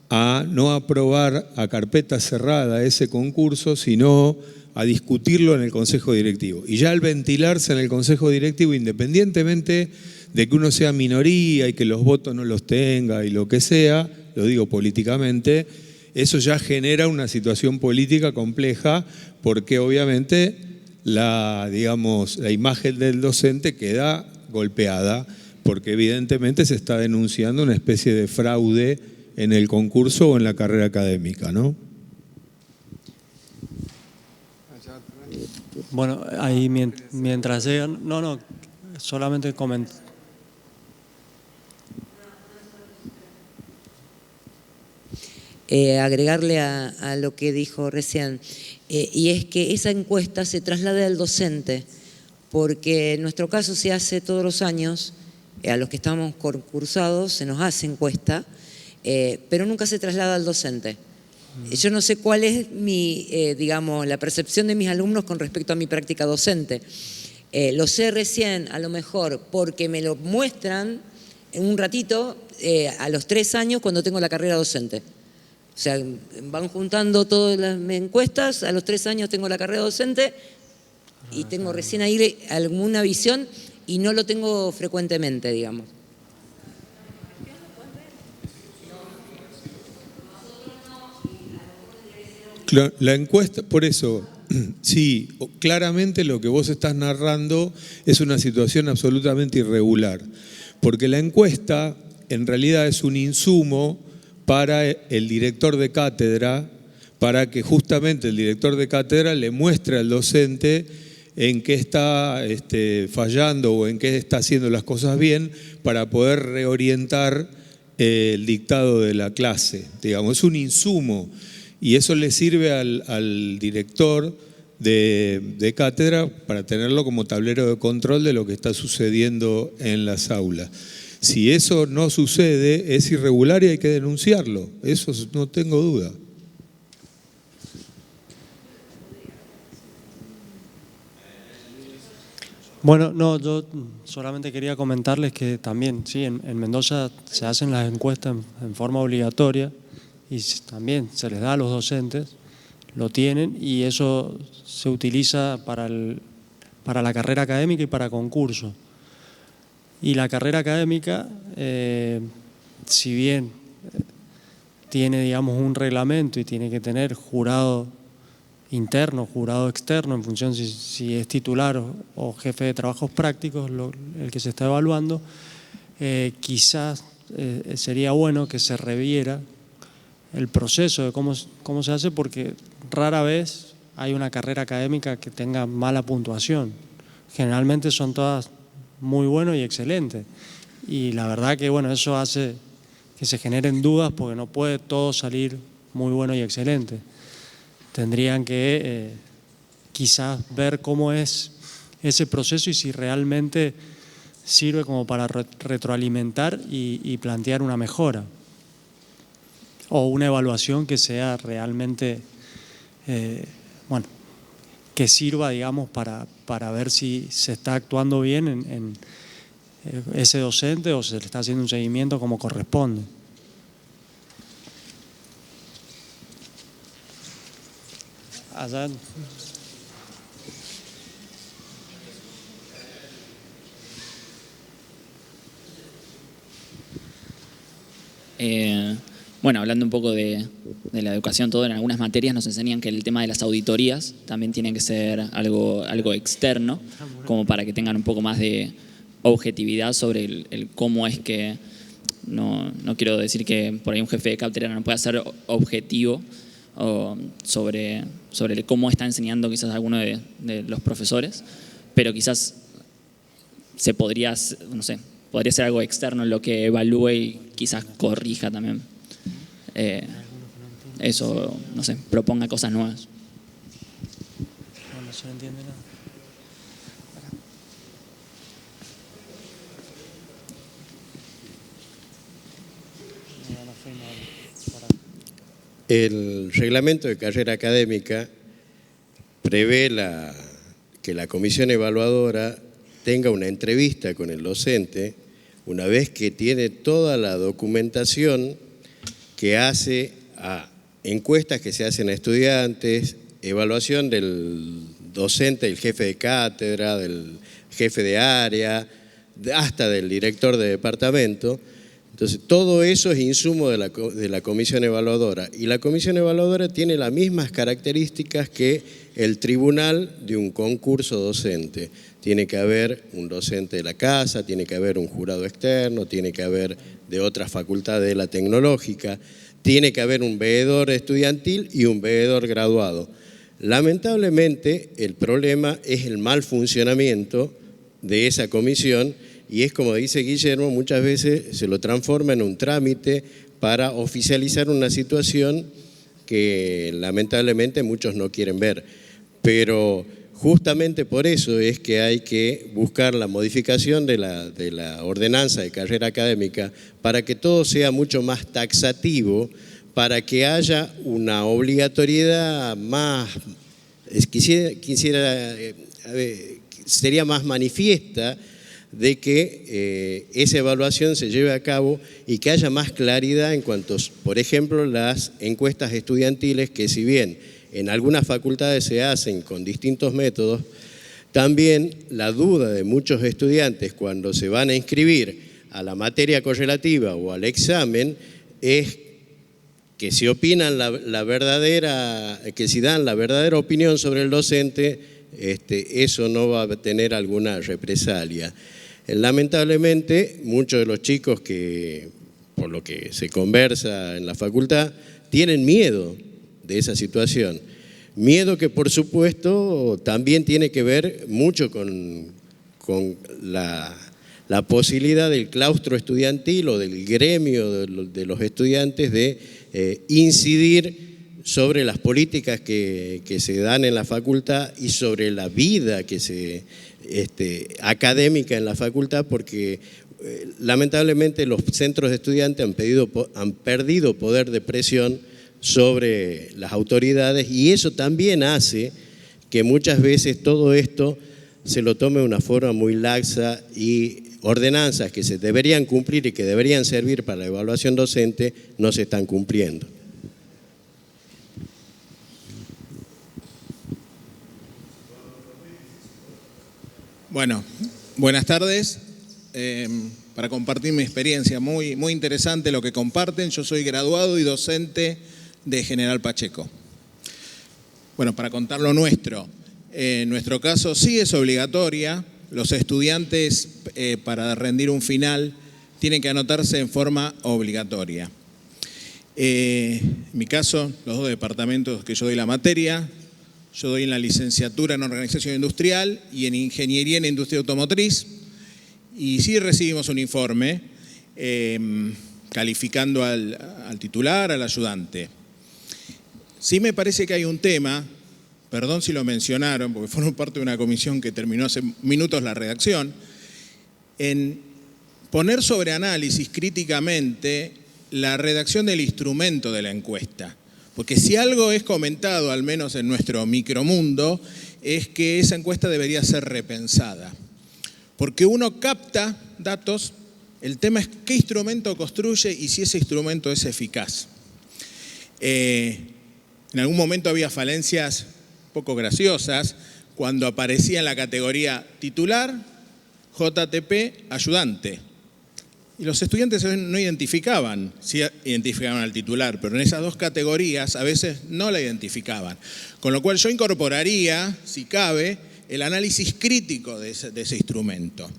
Speaker 6: a no aprobar a carpeta cerrada ese concurso, sino a discutirlo en el Consejo Directivo. Y ya al ventilarse en el Consejo Directivo, independientemente de que uno sea minoría y que los votos no los tenga y lo que sea, lo digo políticamente, eso ya genera una situación política compleja, porque obviamente la imagen del docente queda golpeada, porque evidentemente se está denunciando una especie de fraude en el concurso o en la carrera académica, ¿no?
Speaker 18: Bueno, ahí mientras llegan, solamente comentar.
Speaker 12: Agregarle a lo que dijo recién, y es que esa encuesta se traslade al docente, porque en nuestro caso se hace todos los años, a los que estamos concursados se nos hace encuesta, pero nunca se traslada al docente. Yo no sé cuál es la percepción de mis alumnos con respecto a mi práctica docente. Lo sé recién, a lo mejor, porque me lo muestran en un ratito a los 3 años cuando tengo la carrera docente. O sea, van juntando todas las encuestas, a los 3 años tengo la carrera docente y tengo recién ahí alguna visión y no lo tengo frecuentemente, digamos.
Speaker 6: La encuesta, por eso, sí, claramente lo que vos estás narrando es una situación absolutamente irregular, porque la encuesta en realidad es un insumo para el director de cátedra, para que justamente el director de cátedra le muestre al docente en qué está fallando o en qué está haciendo las cosas bien, para poder reorientar el dictado de la clase. Digamos, es un insumo, y eso le sirve al director de cátedra para tenerlo como tablero de control de lo que está sucediendo en las aulas. Si eso no sucede, es irregular y hay que denunciarlo. Eso no tengo duda.
Speaker 18: Bueno, yo solamente quería comentarles que también, sí, en Mendoza se hacen las encuestas en forma obligatoria y también se les da a los docentes, lo tienen, y eso se utiliza para la carrera académica y para concurso. Y la carrera académica, si bien tiene, digamos, un reglamento y tiene que tener jurado interno, jurado externo, en función si es titular o jefe de trabajos prácticos el que se está evaluando, quizás sería bueno que se reviera el proceso de cómo se hace, porque rara vez hay una carrera académica que tenga mala puntuación. Generalmente son todas muy buenos y excelentes. Y la verdad que bueno, eso hace que se generen dudas, porque no puede todo salir muy bueno y excelente. Tendrían que quizás ver cómo es ese proceso y si realmente sirve como para retroalimentar y plantear una mejora o una evaluación que sea realmente, que sirva, digamos, para ver si se está actuando bien en ese docente o se le está haciendo un seguimiento como corresponde. Allá.
Speaker 13: Bueno, hablando un poco de la educación, todo en algunas materias nos enseñan que el tema de las auditorías también tiene que ser algo externo, como para que tengan un poco más de objetividad sobre el cómo es que, no quiero decir que por ahí un jefe de cátedra no pueda ser objetivo o sobre cómo está enseñando quizás alguno de los profesores, pero quizás se podría, no sé, podría ser algo externo en lo que evalúe y quizás corrija también. Eso, no sé, proponga cosas nuevas.
Speaker 18: No se entiende nada.
Speaker 10: El reglamento de carrera académica prevé que la comisión evaluadora tenga una entrevista con el docente una vez que tiene toda la documentación que hace a encuestas que se hacen a estudiantes, evaluación del docente, del jefe de cátedra, del jefe de área, hasta del director de departamento. Entonces, todo eso es insumo de la comisión evaluadora. Y la comisión evaluadora tiene las mismas características que el tribunal de un concurso docente. Tiene que haber un docente de la casa, tiene que haber un jurado externo, tiene que haber de otras facultades de la tecnológica, tiene que haber un veedor estudiantil y un veedor graduado. Lamentablemente, el problema es el mal funcionamiento de esa comisión y es como dice Guillermo, muchas veces se lo transforma en un trámite para oficializar una situación que lamentablemente muchos no quieren ver. Pero justamente por eso es que hay que buscar la modificación de la ordenanza de carrera académica para que todo sea mucho más taxativo, para que haya una obligatoriedad más, sería más manifiesta de que esa evaluación se lleve a cabo y que haya más claridad en cuanto, por ejemplo, las encuestas estudiantiles, que si bien en algunas facultades se hacen con distintos métodos, también la duda de muchos estudiantes cuando se van a inscribir a la materia correlativa o al examen es que si opinan que si dan la verdadera opinión sobre el docente, eso no va a tener alguna represalia. Lamentablemente, muchos de los chicos que, por lo que se conversa en la facultad, tienen miedo de esa situación. Miedo que, por supuesto, también tiene que ver mucho con la posibilidad del claustro estudiantil o del gremio de los estudiantes de incidir sobre las políticas que se dan en la facultad y sobre la vida que académica en la facultad, porque lamentablemente los centros de estudiantes han perdido poder de presión sobre las autoridades y eso también hace que muchas veces todo esto se lo tome de una forma muy laxa y ordenanzas que se deberían cumplir y que deberían servir para la evaluación docente no se están cumpliendo.
Speaker 6: Bueno, buenas tardes. Para compartir mi experiencia, muy interesante lo que comparten. Yo soy graduado y docente de General Pacheco. Bueno, para contar lo nuestro, en nuestro caso sí es obligatoria. Los estudiantes para rendir un final tienen que anotarse en forma obligatoria. En mi caso, los dos departamentos que yo doy la materia, yo doy en la licenciatura en Organización Industrial y en Ingeniería en Industria Automotriz. Y sí recibimos un informe calificando al titular, al ayudante. Sí me parece que hay un tema, perdón si lo mencionaron, porque fueron parte de una comisión que terminó hace minutos la redacción, en poner sobre análisis críticamente la redacción del instrumento de la encuesta. Porque si algo es comentado, al menos en nuestro micromundo, es que esa encuesta debería ser repensada. Porque uno capta datos, el tema es qué instrumento construye y si ese instrumento es eficaz. En algún momento había falencias poco graciosas cuando aparecía en la categoría titular, JTP, ayudante. Y los estudiantes no identificaban, sí identificaban al titular, pero en esas dos categorías a veces no la identificaban. Con lo cual yo incorporaría, si cabe, el análisis crítico de ese instrumento.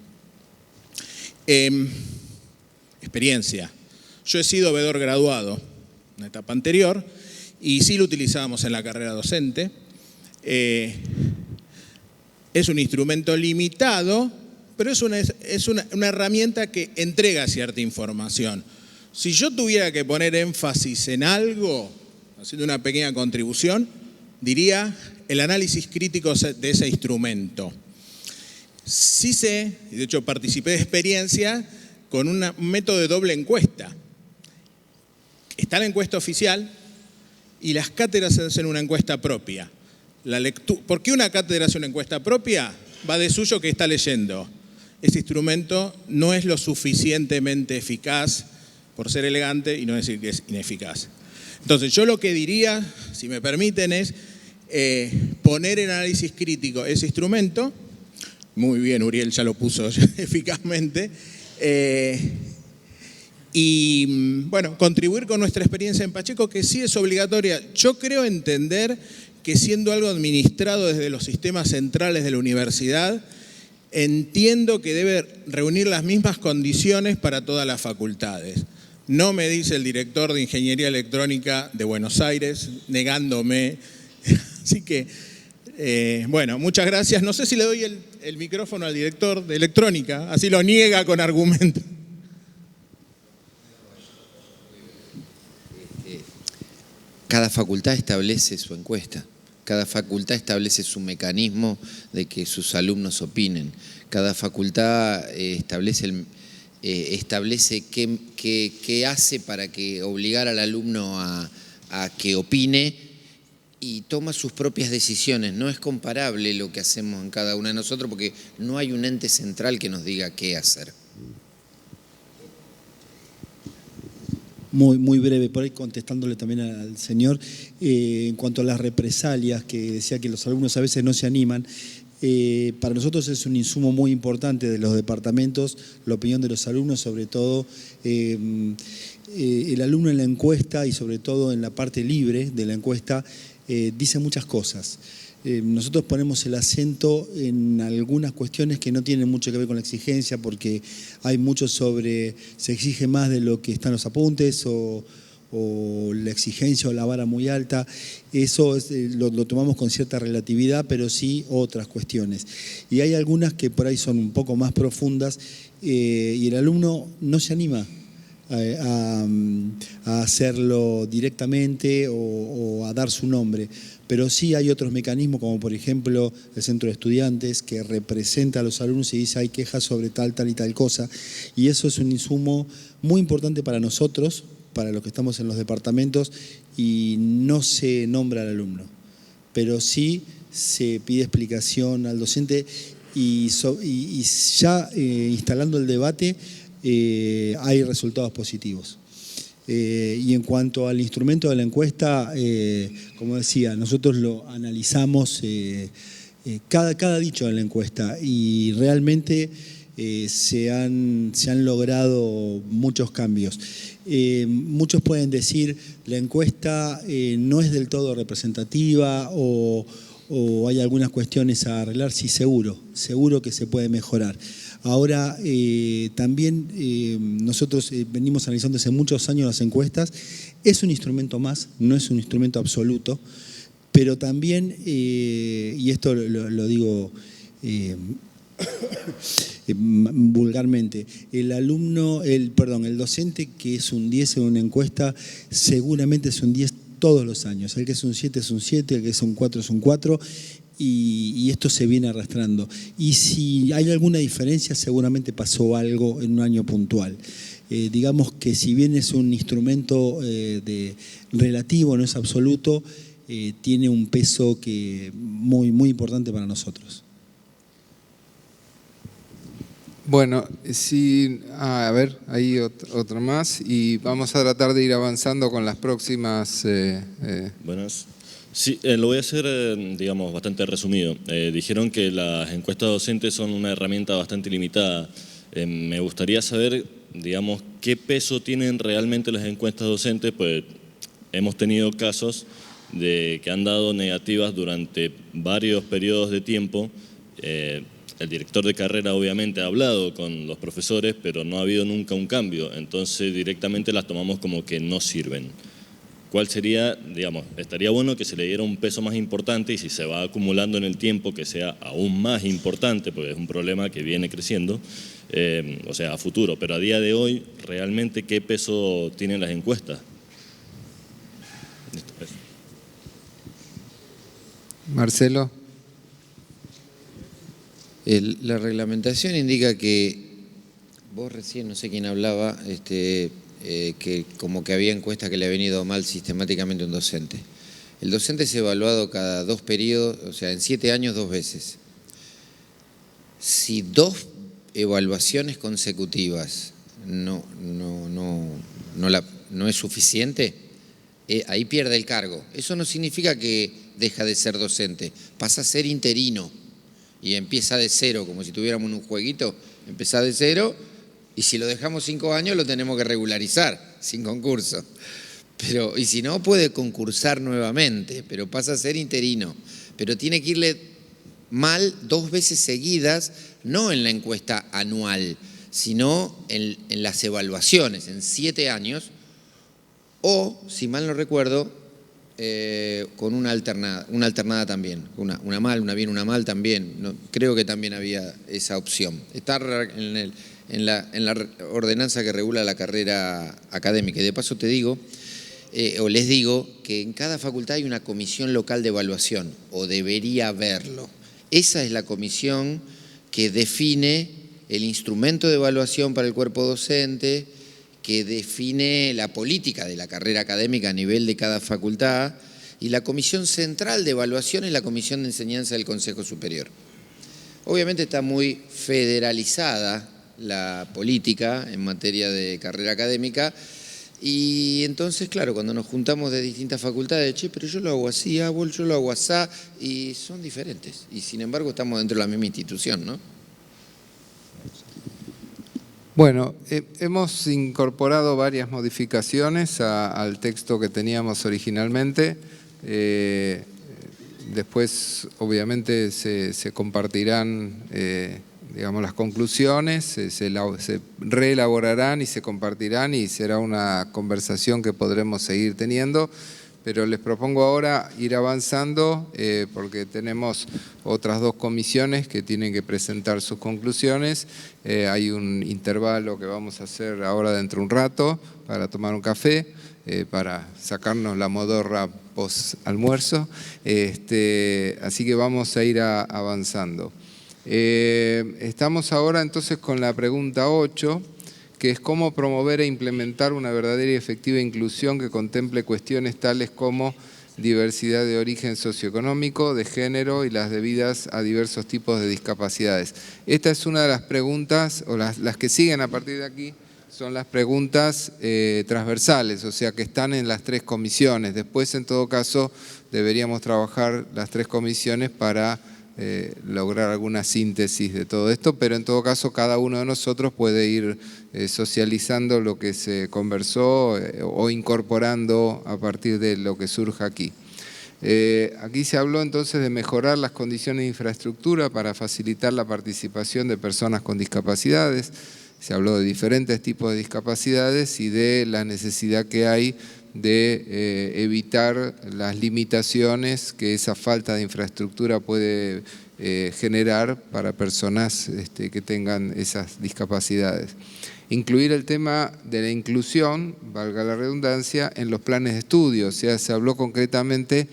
Speaker 6: Experiencia. Yo he sido veedor graduado en la etapa anterior y sí lo utilizábamos en la carrera docente. Es un instrumento limitado, pero es una herramienta que entrega cierta información. Si yo tuviera que poner énfasis en algo, haciendo una pequeña contribución, diría el análisis crítico de ese instrumento. Sí sé, y de hecho participé de experiencia, con un método de doble encuesta. Está la encuesta oficial
Speaker 19: y las cátedras hacen una encuesta propia. ¿Por qué una cátedra hace una encuesta propia? Va de suyo que está leyendo. Ese instrumento no es lo suficientemente eficaz por ser elegante y no decir que es ineficaz. Entonces, yo lo que diría, si me permiten, es poner en análisis crítico ese instrumento. Muy bien, Uriel ya lo puso eficazmente. Y, bueno, contribuir con nuestra experiencia en Pacheco, que sí es obligatoria. Yo creo entender que siendo algo administrado desde los sistemas centrales de la universidad, entiendo que debe reunir las mismas condiciones para todas las facultades. No me dice el director de Ingeniería Electrónica de Buenos Aires, negándome. Así que, bueno, muchas gracias. No sé si le doy el micrófono al director de Electrónica, así lo niega con argumentos.
Speaker 20: Cada facultad establece su encuesta. Cada facultad establece su mecanismo de que sus alumnos opinen. Cada facultad establece qué hace para que obligar al alumno a que opine y toma sus propias decisiones. No es comparable lo que hacemos en cada uno de nosotros porque no hay un ente central que nos diga qué hacer.
Speaker 21: Muy breve, por ahí contestándole también al señor, en cuanto a las represalias, que decía que los alumnos a veces no se animan, para nosotros es un insumo muy importante de los departamentos, la opinión de los alumnos, sobre todo el alumno en la encuesta y sobre todo en la parte libre de la encuesta dice muchas cosas. Nosotros ponemos el acento en algunas cuestiones que no tienen mucho que ver con la exigencia, porque hay mucho se exige más de lo que están los apuntes o la exigencia o la vara muy alta. Eso lo tomamos con cierta relatividad, pero sí otras cuestiones. Y hay algunas que por ahí son un poco más profundas y el alumno no se anima a hacerlo directamente o a dar su nombre. Pero sí hay otros mecanismos, como por ejemplo el centro de estudiantes, que representa a los alumnos y dice hay quejas sobre tal y tal cosa. Y eso es un insumo muy importante para nosotros, para los que estamos en los departamentos, y no se nombra al alumno. Pero sí se pide explicación al docente y ya instalando el debate hay resultados positivos. Y en cuanto al instrumento de la encuesta, como decía, nosotros lo analizamos cada dicho de la encuesta y realmente se han logrado muchos cambios. Muchos pueden decir la encuesta no es del todo representativa o hay algunas cuestiones a arreglar. Sí, seguro que se puede mejorar. Ahora, también nosotros venimos analizando hace muchos años las encuestas. Es un instrumento más, no es un instrumento absoluto, pero también, y esto lo digo vulgarmente, el docente que es un 10 en una encuesta seguramente es un 10 todos los años. El que es un 7 es un 7, el que es un 4 es un 4. Y esto se viene arrastrando. Y si hay alguna diferencia, seguramente pasó algo en un año puntual. Digamos que si bien es un instrumento relativo, no es absoluto, tiene un peso muy importante para nosotros.
Speaker 1: Bueno, sí, a ver, hay otra más y vamos a tratar de ir avanzando con las próximas.
Speaker 22: Buenas. Sí, lo voy a hacer, digamos, bastante resumido. Dijeron que las encuestas docentes son una herramienta bastante limitada. Me gustaría saber, digamos, qué peso tienen realmente las encuestas docentes, pues hemos tenido casos de que han dado negativas durante varios periodos de tiempo. El director de carrera obviamente ha hablado con los profesores, pero no ha habido nunca un cambio, entonces directamente las tomamos como que no sirven. ¿Cuál sería, digamos, estaría bueno que se le diera un peso más importante y si se va acumulando en el tiempo que sea aún más importante, porque es un problema que viene creciendo, o sea, a futuro, pero a día de hoy, ¿realmente qué peso tienen las encuestas?
Speaker 1: Marcelo.
Speaker 20: La reglamentación indica que, vos recién, no sé quién hablaba, que como que había encuestas que le habían ido mal sistemáticamente a un docente. El docente es evaluado cada 2 periodos, o sea, en 7 años 2 veces. Si 2 evaluaciones consecutivas no es suficiente, ahí pierde el cargo. Eso no significa que deja de ser docente, pasa a ser interino y empieza de cero, como si tuviéramos un jueguito, empieza de cero y si lo dejamos 5 años lo tenemos que regularizar sin concurso. Y si no, puede concursar nuevamente, pero pasa a ser interino. Pero tiene que irle mal 2 veces seguidas, no en la encuesta anual, sino en las evaluaciones, en 7 años, o, si mal no recuerdo, con una alternada también, una mal, una bien, una mal también. No, creo que también había esa opción. Está en la ordenanza que regula la carrera académica. Y de paso te digo, o les digo, que en cada facultad hay una comisión local de evaluación, o debería haberlo. Esa es la comisión que define el instrumento de evaluación para el cuerpo docente, que define la política de la carrera académica a nivel de cada facultad, y la comisión central de evaluación es la comisión de enseñanza del Consejo Superior. Obviamente está muy federalizada la política en materia de carrera académica, y entonces, claro, cuando nos juntamos de distintas facultades, pero yo lo hago así, yo lo hago así, y son diferentes, y sin embargo estamos dentro de la misma institución, ¿no?
Speaker 1: Bueno, hemos incorporado varias modificaciones al texto que teníamos originalmente. Después, obviamente, se compartirán digamos, las conclusiones, se reelaborarán y se compartirán y será una conversación que podremos seguir teniendo. Pero les propongo ahora ir avanzando porque tenemos otras 2 comisiones que tienen que presentar sus conclusiones. Hay un intervalo que vamos a hacer ahora dentro de un rato para tomar un café, para sacarnos la modorra post-almuerzo. Así que vamos a ir avanzando. Estamos ahora entonces con la pregunta 8, que es cómo promover e implementar una verdadera y efectiva inclusión que contemple cuestiones tales como diversidad de origen socioeconómico, de género y las debidas a diversos tipos de discapacidades. Esta es una de las preguntas, o las que siguen a partir de aquí, son las preguntas transversales, o sea que están en las 3 comisiones. Después, en todo caso, deberíamos trabajar las 3 comisiones para lograr alguna síntesis de todo esto, pero en todo caso cada uno de nosotros puede ir socializando lo que se conversó o incorporando a partir de lo que surja aquí. Aquí se habló entonces de mejorar las condiciones de infraestructura para facilitar la participación de personas con discapacidades. Se habló de diferentes tipos de discapacidades y de la necesidad que hay de evitar las limitaciones que esa falta de infraestructura puede generar para personas que tengan esas discapacidades. Incluir el tema de la inclusión, valga la redundancia, en los planes de estudio. O sea, se habló concretamente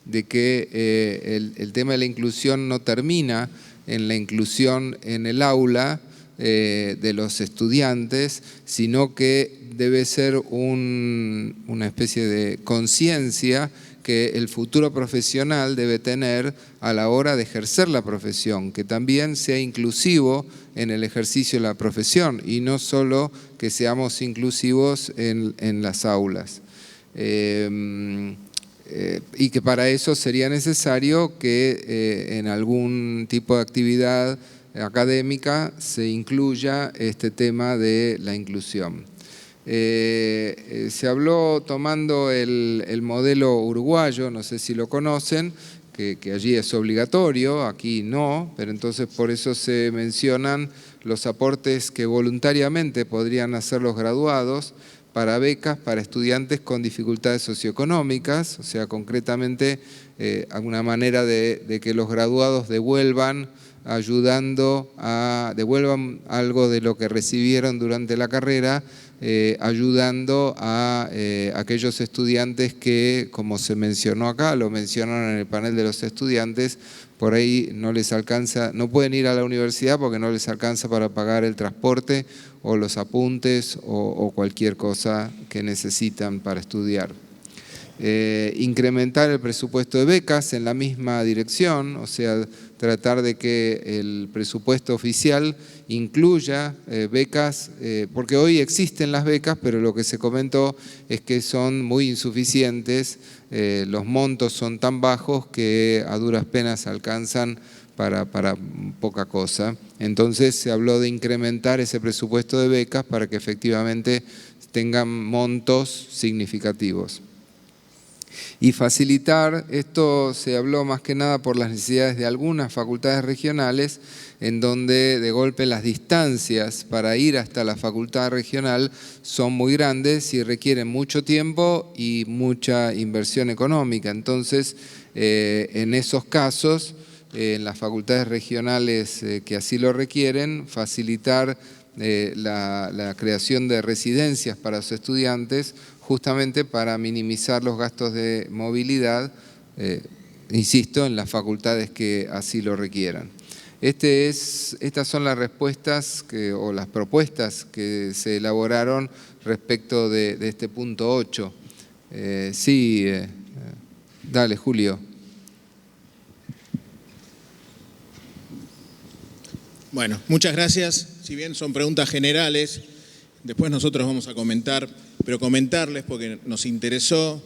Speaker 1: de que el tema de la inclusión no termina en la inclusión en el aula de los estudiantes, sino que debe ser una especie de conciencia que el futuro profesional debe tener a la hora de ejercer la profesión, que también sea inclusivo en el ejercicio de la profesión y no solo que seamos inclusivos en las aulas. Y que para eso sería necesario que en algún tipo de actividad académica se incluya este tema de la inclusión. Se habló tomando el modelo uruguayo, no sé si lo conocen, que allí es obligatorio, aquí no, pero entonces por eso se mencionan los aportes que voluntariamente podrían hacer los graduados para becas para estudiantes con dificultades socioeconómicas, o sea, concretamente alguna manera de que los graduados devuelvan algo de lo que recibieron durante la carrera ayudando a aquellos estudiantes que, como se mencionó acá, lo mencionaron en el panel de los estudiantes, por ahí no les alcanza, no pueden ir a la universidad porque no les alcanza para pagar el transporte o los apuntes o cualquier cosa que necesitan para estudiar. Incrementar el presupuesto de becas en la misma dirección, o sea, tratar de que el presupuesto oficial incluya becas, porque hoy existen las becas, pero lo que se comentó es que son muy insuficientes, los montos son tan bajos que a duras penas alcanzan para poca cosa. Entonces se habló de incrementar ese presupuesto de becas para que efectivamente tengan montos significativos. Y facilitar, esto se habló más que nada por las necesidades de algunas facultades regionales, en donde de golpe las distancias para ir hasta la facultad regional son muy grandes y requieren mucho tiempo y mucha inversión económica. Entonces, en esos casos, en las facultades regionales que así lo requieren, facilitar la creación de residencias para los estudiantes, justamente para minimizar los gastos de movilidad, insisto, en las facultades que así lo requieran. Estas son las respuestas o las propuestas que se elaboraron respecto de este punto 8. Dale, Julio.
Speaker 19: Bueno, muchas gracias. Si bien son preguntas generales, después nosotros vamos a comentar, pero comentarles porque nos interesó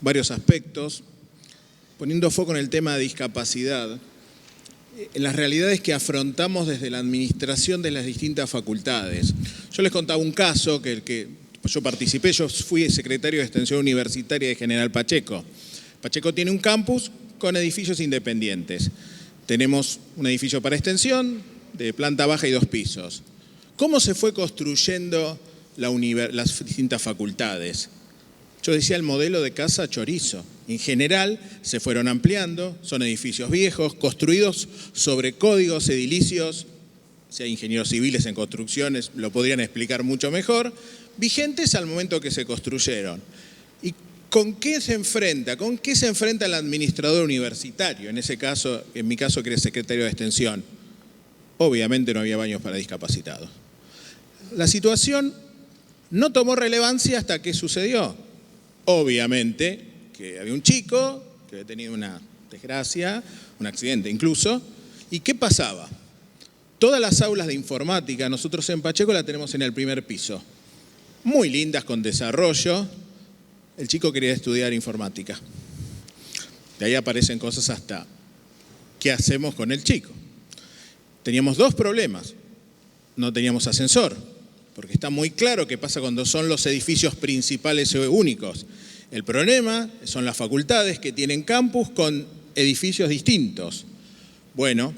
Speaker 19: varios aspectos, poniendo foco en el tema de discapacidad, en las realidades que afrontamos desde la administración de las distintas facultades. Yo les contaba un caso que yo participé, yo fui secretario de Extensión Universitaria de General Pacheco. Pacheco tiene un campus con edificios independientes. Tenemos un edificio para extensión de planta baja y 2 pisos. ¿Cómo se fue construyendo las distintas facultades? Yo decía el modelo de casa chorizo. En general se fueron ampliando, son edificios viejos, construidos sobre códigos edilicios, si hay ingenieros civiles en construcciones lo podrían explicar mucho mejor, vigentes al momento que se construyeron. ¿Y con qué se enfrenta? ¿Con qué se enfrenta el administrador universitario? En ese caso, en mi caso que era secretario de Extensión, obviamente no había baños para discapacitados. La situación no tomó relevancia hasta que sucedió. Obviamente que había un chico que había tenido una desgracia, un accidente incluso, ¿y qué pasaba? Todas las aulas de informática, nosotros en Pacheco la tenemos en el primer piso, muy lindas, con desarrollo. El chico quería estudiar informática. De ahí aparecen cosas hasta, ¿qué hacemos con el chico? Teníamos 2 problemas. No teníamos ascensor, porque está muy claro qué pasa cuando son los edificios principales o únicos. El problema son las facultades que tienen campus con edificios distintos. Bueno,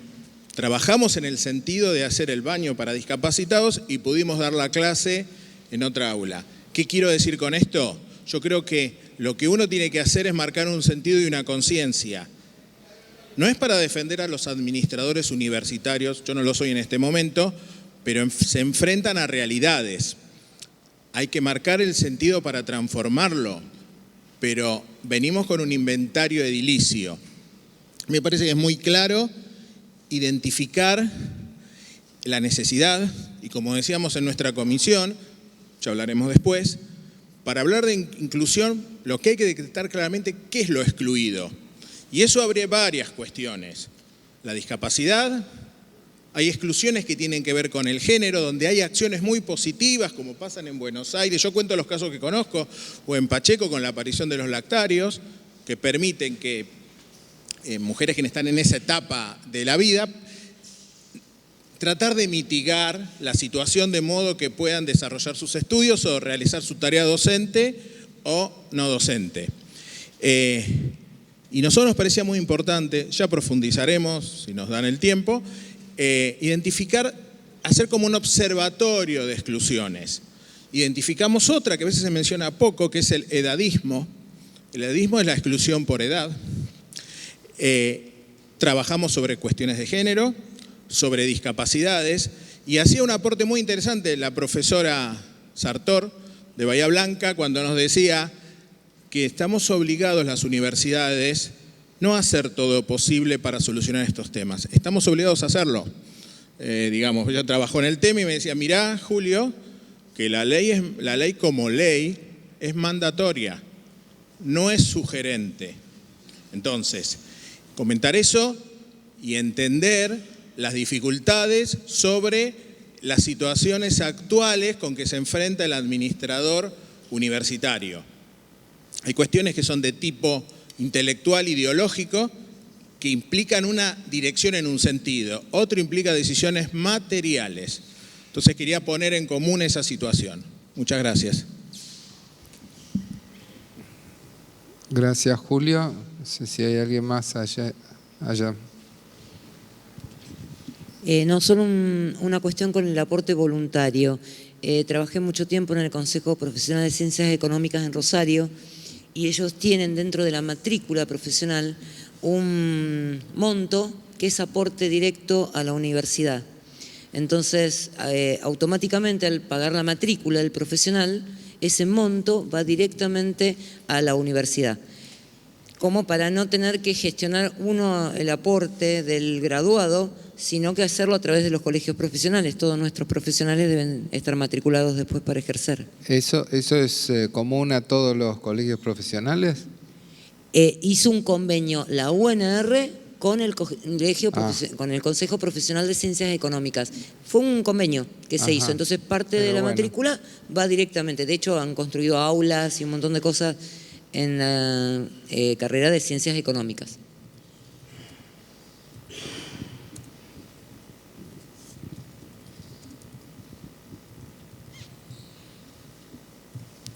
Speaker 19: trabajamos en el sentido de hacer el baño para discapacitados y pudimos dar la clase en otra aula. ¿Qué quiero decir con esto? Yo creo que lo que uno tiene que hacer es marcar un sentido y una conciencia. No es para defender a los administradores universitarios, yo no lo soy en este momento, pero se enfrentan a realidades. Hay que marcar el sentido para transformarlo, pero venimos con un inventario edilicio. Me parece que es muy claro identificar la necesidad, y como decíamos en nuestra comisión, ya hablaremos después, para hablar de inclusión, lo que hay que detectar claramente qué es lo excluido. Y eso abre varias cuestiones. La discapacidad, hay exclusiones que tienen que ver con el género, donde hay acciones muy positivas, como pasan en Buenos Aires. Yo cuento los casos que conozco, o en Pacheco con la aparición de los lactarios, que permiten que mujeres que están en esa etapa de la vida, tratar de mitigar la situación de modo que puedan desarrollar sus estudios o realizar su tarea docente o no docente. Y nosotros nos parecía muy importante, ya profundizaremos si nos dan el tiempo, identificar, hacer como un observatorio de exclusiones. Identificamos otra que a veces se menciona poco, que es el edadismo. El edadismo es la exclusión por edad. Trabajamos sobre cuestiones de género, sobre discapacidades, y hacía un aporte muy interesante la profesora Sartor, de Bahía Blanca, cuando nos decía que estamos obligados las universidades no a hacer todo posible para solucionar estos temas. Estamos obligados a hacerlo. Digamos, yo trabajo en el tema y me decía, mirá, Julio, que la ley como ley es mandatoria, no es sugerente. Entonces, comentar eso y entender las dificultades sobre las situaciones actuales con que se enfrenta el administrador universitario. Hay cuestiones que son de tipo intelectual, ideológico, que implican una dirección en un sentido. Otro implica decisiones materiales. Entonces quería poner en común esa situación. Muchas gracias.
Speaker 1: Gracias, Julio. No sé si hay alguien más allá.
Speaker 12: No solo una cuestión con el aporte voluntario. Trabajé mucho tiempo en el Consejo Profesional de Ciencias Económicas en Rosario y ellos tienen dentro de la matrícula profesional un monto que es aporte directo a la universidad. Entonces, automáticamente al pagar la matrícula del profesional, ese monto va directamente a la universidad, como para no tener que gestionar uno el aporte del graduado, sino que hacerlo a través de los colegios profesionales. Todos nuestros profesionales deben estar matriculados después para ejercer.
Speaker 1: ¿Eso es común a todos los colegios profesionales?
Speaker 12: Hizo un convenio la UNR con el con el Consejo Profesional de Ciencias Económicas. Fue un convenio que se hizo, entonces parte de la matrícula va directamente. De hecho, han construido aulas y un montón de cosas en la carrera de Ciencias Económicas.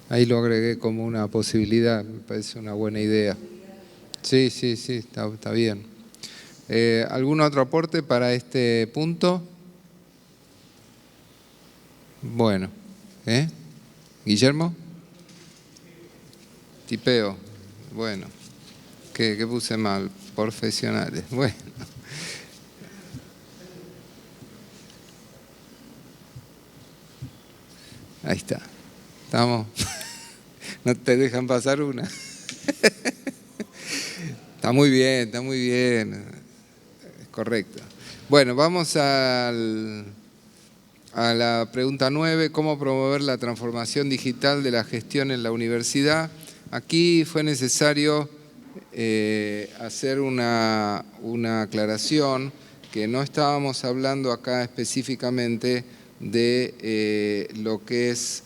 Speaker 1: Ahí lo agregué como una posibilidad, me parece una buena idea. Sí, está bien. ¿Algún otro aporte para este punto? Bueno, ¿Guillermo? Tipeo, bueno. ¿Qué puse mal? Profesionales, bueno. Ahí está. ¿Estamos? No te dejan pasar una. Está muy bien, es correcto. Bueno, vamos a la pregunta 9, ¿cómo promover la transformación digital de la gestión en la universidad? Aquí fue necesario hacer una aclaración, que no estábamos hablando acá específicamente de lo que es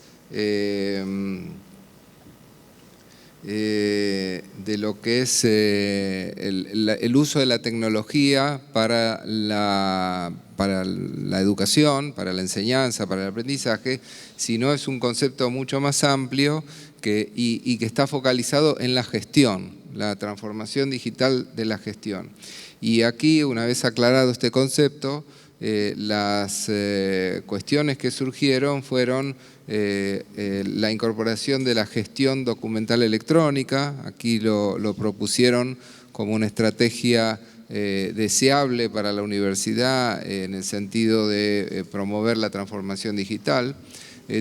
Speaker 1: el uso de la tecnología para la educación, para la enseñanza, para el aprendizaje, sino es un concepto mucho más amplio y que está focalizado en la gestión, la transformación digital de la gestión. Y aquí, una vez aclarado este concepto, las cuestiones que surgieron fueron la incorporación de la gestión documental electrónica. Aquí lo propusieron como una estrategia deseable para la universidad en el sentido de promover la transformación digital.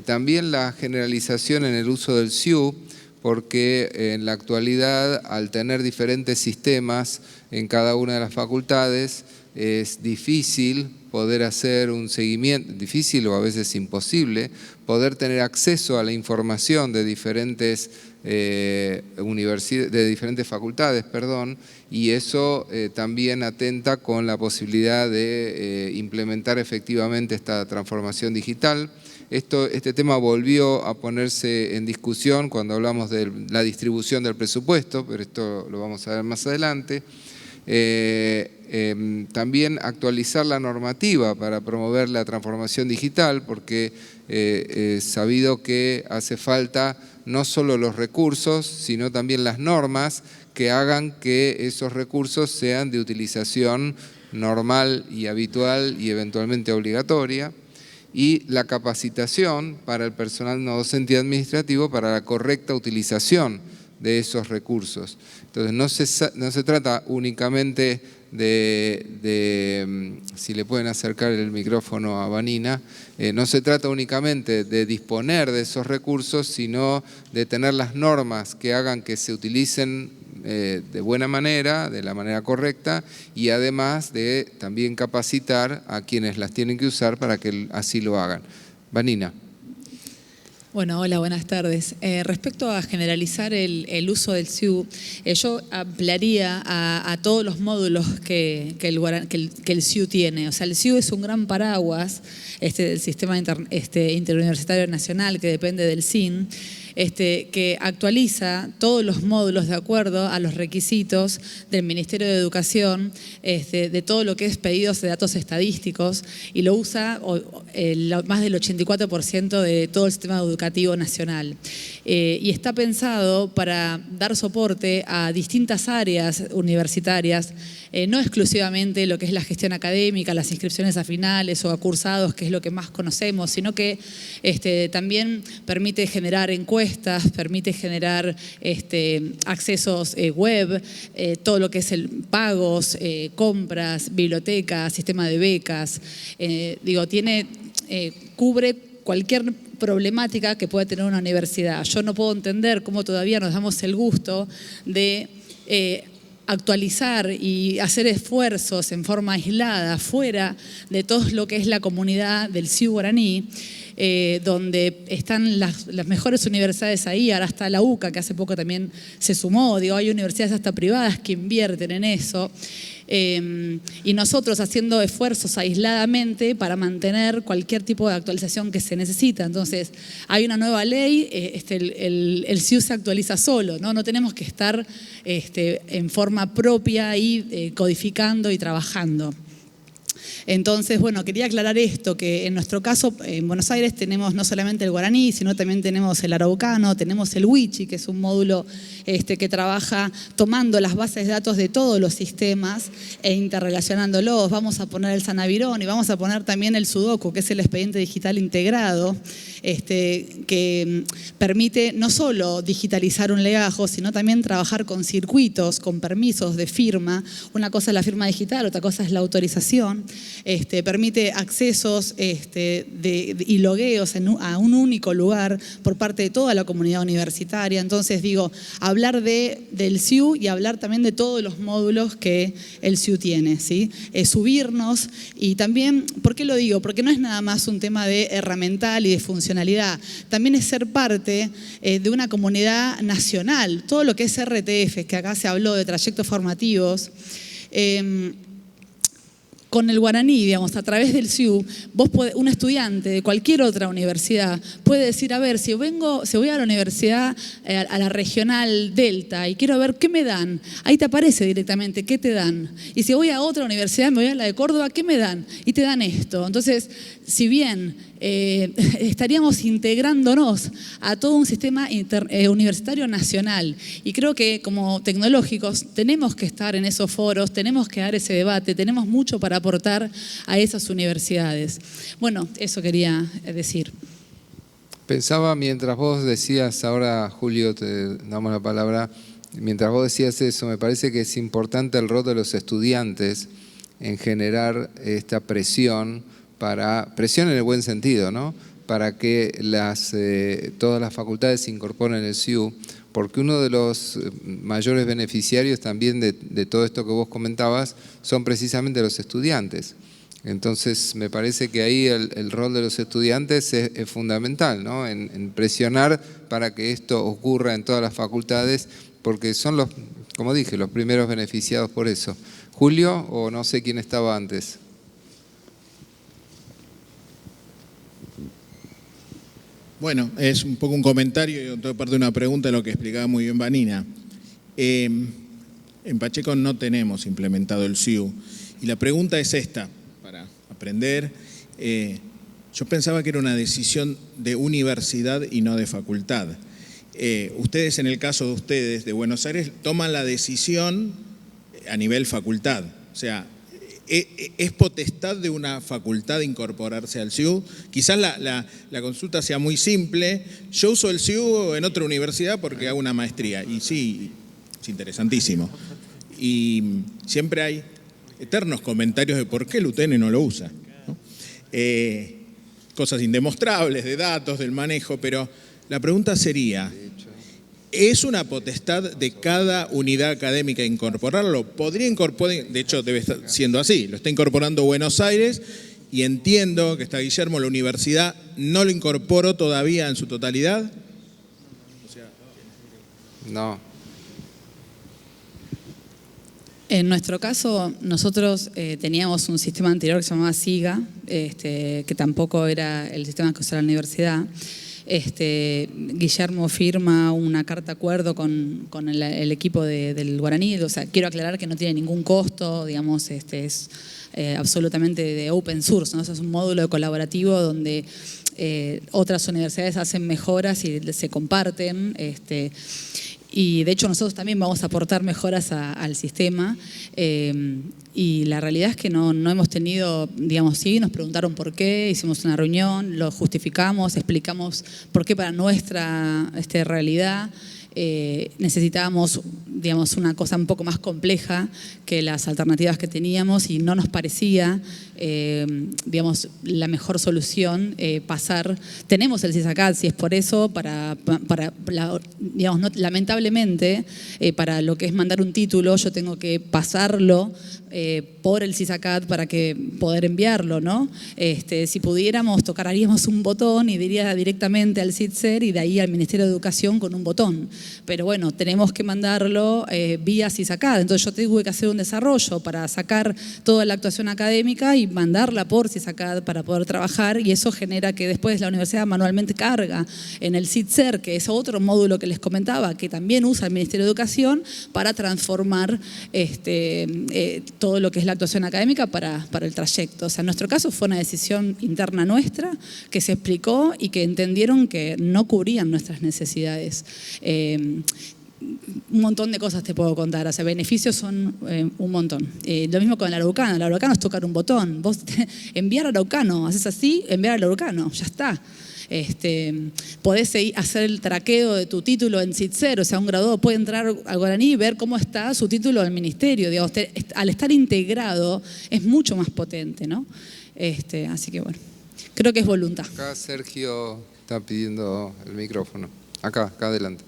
Speaker 1: También la generalización en el uso del SIU, porque en la actualidad, al tener diferentes sistemas en cada una de las facultades, es difícil poder hacer un seguimiento, difícil o a veces imposible, poder tener acceso a la información de diferentes facultades, y eso también atenta con la posibilidad de implementar efectivamente esta transformación digital. Este tema volvió a ponerse en discusión cuando hablamos de la distribución del presupuesto, pero esto lo vamos a ver más adelante. También actualizar la normativa para promover la transformación digital, porque es sabido que hace falta no solo los recursos, sino también las normas que hagan que esos recursos sean de utilización normal y habitual y eventualmente obligatoria, y la capacitación para el personal no docente y administrativo para la correcta utilización de esos recursos. Entonces no se trata únicamente si le pueden acercar el micrófono a Vanina, no se trata únicamente de disponer de esos recursos, sino de tener las normas que hagan que se utilicen de buena manera, de la manera correcta, y además de también capacitar a quienes las tienen que usar para que así lo hagan. Vanina.
Speaker 2: Bueno, hola, buenas tardes. Respecto a generalizar el uso del SIU, yo ampliaría a todos los módulos que el SIU tiene. O sea, el SIU es un gran paraguas del Sistema Interuniversitario Nacional que depende del SIN, que actualiza todos los módulos de acuerdo a los requisitos del Ministerio de Educación, de todo lo que es pedidos de datos estadísticos, y lo usa más del 84% de todo el sistema educativo nacional. Y está pensado para dar soporte a distintas áreas universitarias, no exclusivamente lo que es la gestión académica, las inscripciones a finales o a cursados, que es lo que más conocemos, sino que también permite generar encuestas, permite generar accesos web, todo lo que es pagos, compras, bibliotecas, sistema de becas. Cubre cualquier problemática que pueda tener una universidad. Yo no puedo entender cómo todavía nos damos el gusto de actualizar y hacer esfuerzos en forma aislada, fuera de todo lo que es la comunidad del SIU guaraní, donde están las mejores universidades ahí. Ahora está la UCA, que hace poco también se sumó. Hay universidades hasta privadas que invierten en eso. Y nosotros haciendo esfuerzos aisladamente para mantener cualquier tipo de actualización que se necesita. Entonces, hay una nueva ley, el SIU se actualiza solo, ¿no? No tenemos que estar en forma propia ahí codificando y trabajando. Entonces, bueno, quería aclarar esto, que en nuestro caso, en Buenos Aires tenemos no solamente el guaraní, sino también tenemos el araucano, tenemos el wichi, que es un módulo que trabaja tomando las bases de datos de todos los sistemas e interrelacionándolos. Vamos a poner el Sanavirón y vamos a poner también el Sudoku, que es el expediente digital integrado, que permite no solo digitalizar un legajo, sino también trabajar con circuitos, con permisos de firma. Una cosa es la firma digital, otra cosa es la autorización. Permite accesos y logueos a un único lugar por parte de toda la comunidad universitaria. Entonces, hablar del SIU y hablar también de todos los módulos que el SIU tiene, ¿sí? Subirnos, y también, ¿por qué lo digo? Porque no es nada más un tema de herramental y de funcionalidad, también es ser parte de una comunidad nacional. Todo lo que es RTF, que acá se habló de trayectos formativos, con el guaraní, a través del SIU, un estudiante de cualquier otra universidad puede decir, a ver, si voy a la universidad, a la regional Delta, y quiero ver qué me dan, ahí te aparece directamente qué te dan. Y si voy a otra universidad, me voy a la de Córdoba, ¿qué me dan? Y te dan esto. Entonces, si bien estaríamos integrándonos a todo un sistema universitario nacional, y creo que como tecnológicos tenemos que estar en esos foros, tenemos que dar ese debate, tenemos mucho para aportar a esas universidades. Bueno, eso quería decir.
Speaker 1: Pensaba mientras vos decías, ahora Julio te damos la palabra, mientras vos decías eso, me parece que es importante el rol de los estudiantes en generar esta presión en el buen sentido, ¿no? Para que todas las facultades se incorporen el SIU, porque uno de los mayores beneficiarios también de todo esto que vos comentabas son precisamente los estudiantes. Entonces, me parece que ahí el rol de los estudiantes es fundamental, ¿no? En presionar para que esto ocurra en todas las facultades, porque son como dije, los primeros beneficiados por eso. Julio, o no sé quién estaba antes.
Speaker 19: Bueno, es un poco un comentario y otra parte una pregunta de lo que explicaba muy bien Vanina. En Pacheco no tenemos implementado el SIU, y la pregunta es esta, para aprender. Yo pensaba que era una decisión de universidad y no de facultad. Ustedes, en el caso de ustedes de Buenos Aires, toman la decisión a nivel facultad. O sea, ¿Es potestad de una facultad incorporarse al SIU? Quizás la consulta sea muy simple. Yo uso el SIU en otra universidad porque hago una maestría. Y sí, es interesantísimo. Y siempre hay eternos comentarios de por qué el UTN no lo usa, ¿no? Cosas indemostrables de datos, del manejo, pero la pregunta sería, ¿es una potestad de cada unidad académica incorporarlo? ¿Podría incorporar? De hecho, debe estar siendo así. Lo está incorporando Buenos Aires y entiendo que está Guillermo, la universidad no lo incorporó todavía en su totalidad.
Speaker 1: No.
Speaker 2: En nuestro caso, nosotros teníamos un sistema anterior que se llamaba SIGA, que tampoco era el sistema que usaba la universidad. Guillermo firma una carta acuerdo con el equipo del Guaraní. O sea, quiero aclarar que no tiene ningún costo, digamos, es absolutamente de open source, ¿no? O sea, es un módulo colaborativo donde otras universidades hacen mejoras y se comparten. Y de hecho nosotros también vamos a aportar mejoras al sistema, y la realidad es que no hemos tenido, digamos, sí, nos preguntaron por qué, hicimos una reunión, lo justificamos, explicamos por qué para nuestra realidad necesitábamos, digamos, una cosa un poco más compleja que las alternativas que teníamos, y no nos parecía, digamos, la mejor solución pasar. Tenemos el CISACAD, si es por eso, digamos, lamentablemente, para lo que es mandar un título, yo tengo que pasarlo por el CISACAD para que poder enviarlo, ¿no? Si pudiéramos, tocaríamos un botón y diría directamente al CITSER y de ahí al Ministerio de Educación con un botón. Pero bueno, tenemos que mandarlo vía CISACAD. Entonces yo tuve que hacer un desarrollo para sacar toda la actuación académica y mandarla por CISACAD para poder trabajar, y eso genera que después la universidad manualmente carga en el CITSER, que es otro módulo que les comentaba, que también usa el Ministerio de Educación para transformar todo lo que es la actuación académica para el trayecto. O sea, en nuestro caso fue una decisión interna nuestra que se explicó y que entendieron que no cubrían nuestras necesidades. Un montón de cosas te puedo contar, o sea, beneficios son un montón. Lo mismo con el Araucano. El Araucano es tocar un botón. Vos enviar al Araucano, haces así, enviar al Araucano, ya está. Podés hacer el traqueo de tu título en CITSER, o sea, un graduado puede entrar al Guaraní y ver cómo está su título del ministerio. Digamos, al estar integrado es mucho más potente, ¿no? Así que bueno, creo que es voluntad.
Speaker 1: Acá Sergio está pidiendo el micrófono. Acá adelante.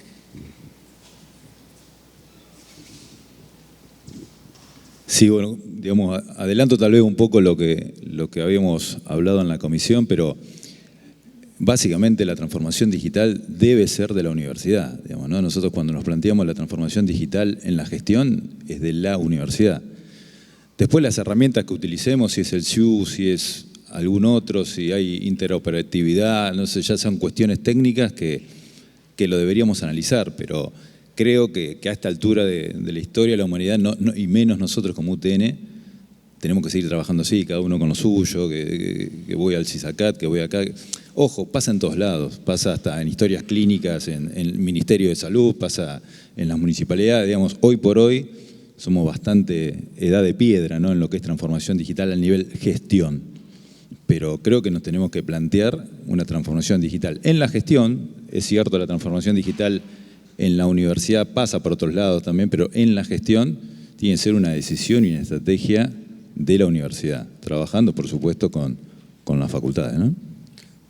Speaker 4: Sí, bueno, digamos, adelanto tal vez un poco lo que habíamos hablado en la comisión, pero básicamente la transformación digital debe ser de la universidad, digamos, ¿no? Nosotros cuando nos planteamos la transformación digital en la gestión es de la universidad. Después las herramientas que utilicemos, si es el SIU, si es algún otro, si hay interoperatividad, no sé, ya son cuestiones técnicas que lo deberíamos analizar, pero creo que a esta altura de la historia de la humanidad, y menos nosotros como UTN, tenemos que seguir trabajando así, cada uno con lo suyo, que voy al CISACAD, que voy acá. Ojo, pasa en todos lados, pasa hasta en historias clínicas, en el Ministerio de Salud, pasa en las municipalidades, digamos, hoy por hoy somos bastante edad de piedra, ¿no?, en lo que es transformación digital a nivel gestión. Pero creo que nos tenemos que plantear una transformación digital. En la gestión, es cierto, la transformación digital en la universidad pasa por otros lados también, pero en la gestión tiene que ser una decisión y una estrategia de la universidad, trabajando, por supuesto, con las facultades, ¿no?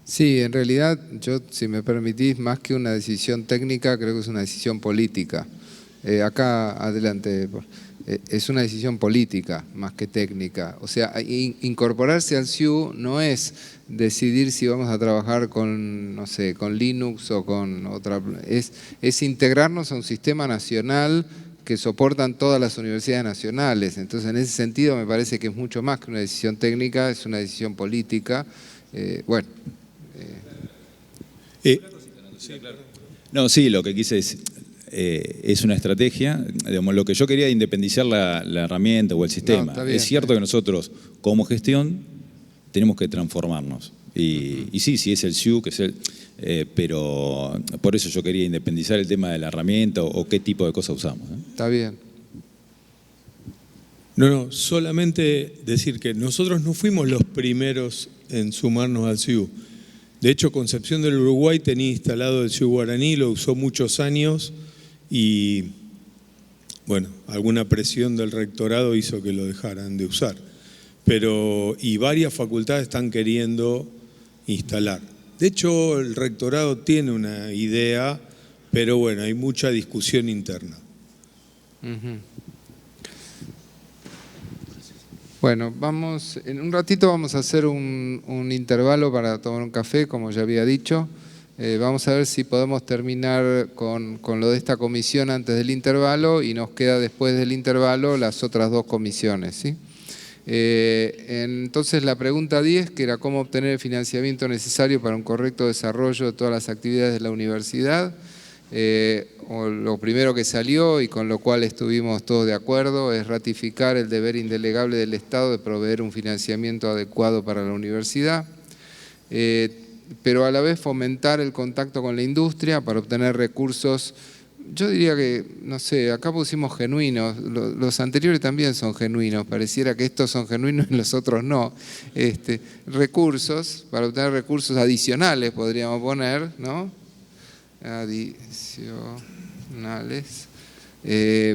Speaker 1: Sí, en realidad, yo, si me permitís, más que una decisión técnica, creo que es una decisión política. Acá, adelante, es una decisión política más que técnica. O sea, incorporarse al SIU no es decidir si vamos a trabajar con, no sé, con Linux o con otra. Es integrarnos a un sistema nacional que soportan todas las universidades nacionales. Entonces, en ese sentido, me parece que es mucho más que una decisión técnica, es una decisión política. Bueno.
Speaker 4: No, sí, lo que quise decir es una estrategia. Digamos, lo que yo quería independizar la herramienta o el sistema. No, es cierto que nosotros, como gestión, tenemos que transformarnos. Y sí, es el SIU, que es pero por eso yo quería independizar el tema de la herramienta o qué tipo de cosas usamos, ¿eh?
Speaker 1: Está bien.
Speaker 5: No, solamente decir que nosotros no fuimos los primeros en sumarnos al CIU. De hecho, Concepción del Uruguay tenía instalado el CIU guaraní, lo usó muchos años y, bueno, alguna presión del rectorado hizo que lo dejaran de usar. Y varias facultades están queriendo instalar. De hecho, el rectorado tiene una idea, pero bueno, hay mucha discusión interna.
Speaker 1: Bueno, en un ratito vamos a hacer un intervalo para tomar un café, como ya había dicho. Vamos a ver si podemos terminar con lo de esta comisión antes del intervalo y nos queda después del intervalo las otras dos comisiones, ¿sí? Entonces la pregunta 10, que era cómo obtener el financiamiento necesario para un correcto desarrollo de todas las actividades de la universidad. Lo primero que salió y con lo cual estuvimos todos de acuerdo es ratificar el deber indelegable del Estado de proveer un financiamiento adecuado para la universidad, pero a la vez fomentar el contacto con la industria para obtener recursos. Yo diría que, no sé, acá pusimos genuinos, los anteriores también son genuinos, pareciera que estos son genuinos y los otros no. Recursos, para obtener recursos adicionales podríamos poner, ¿no? Adicionales,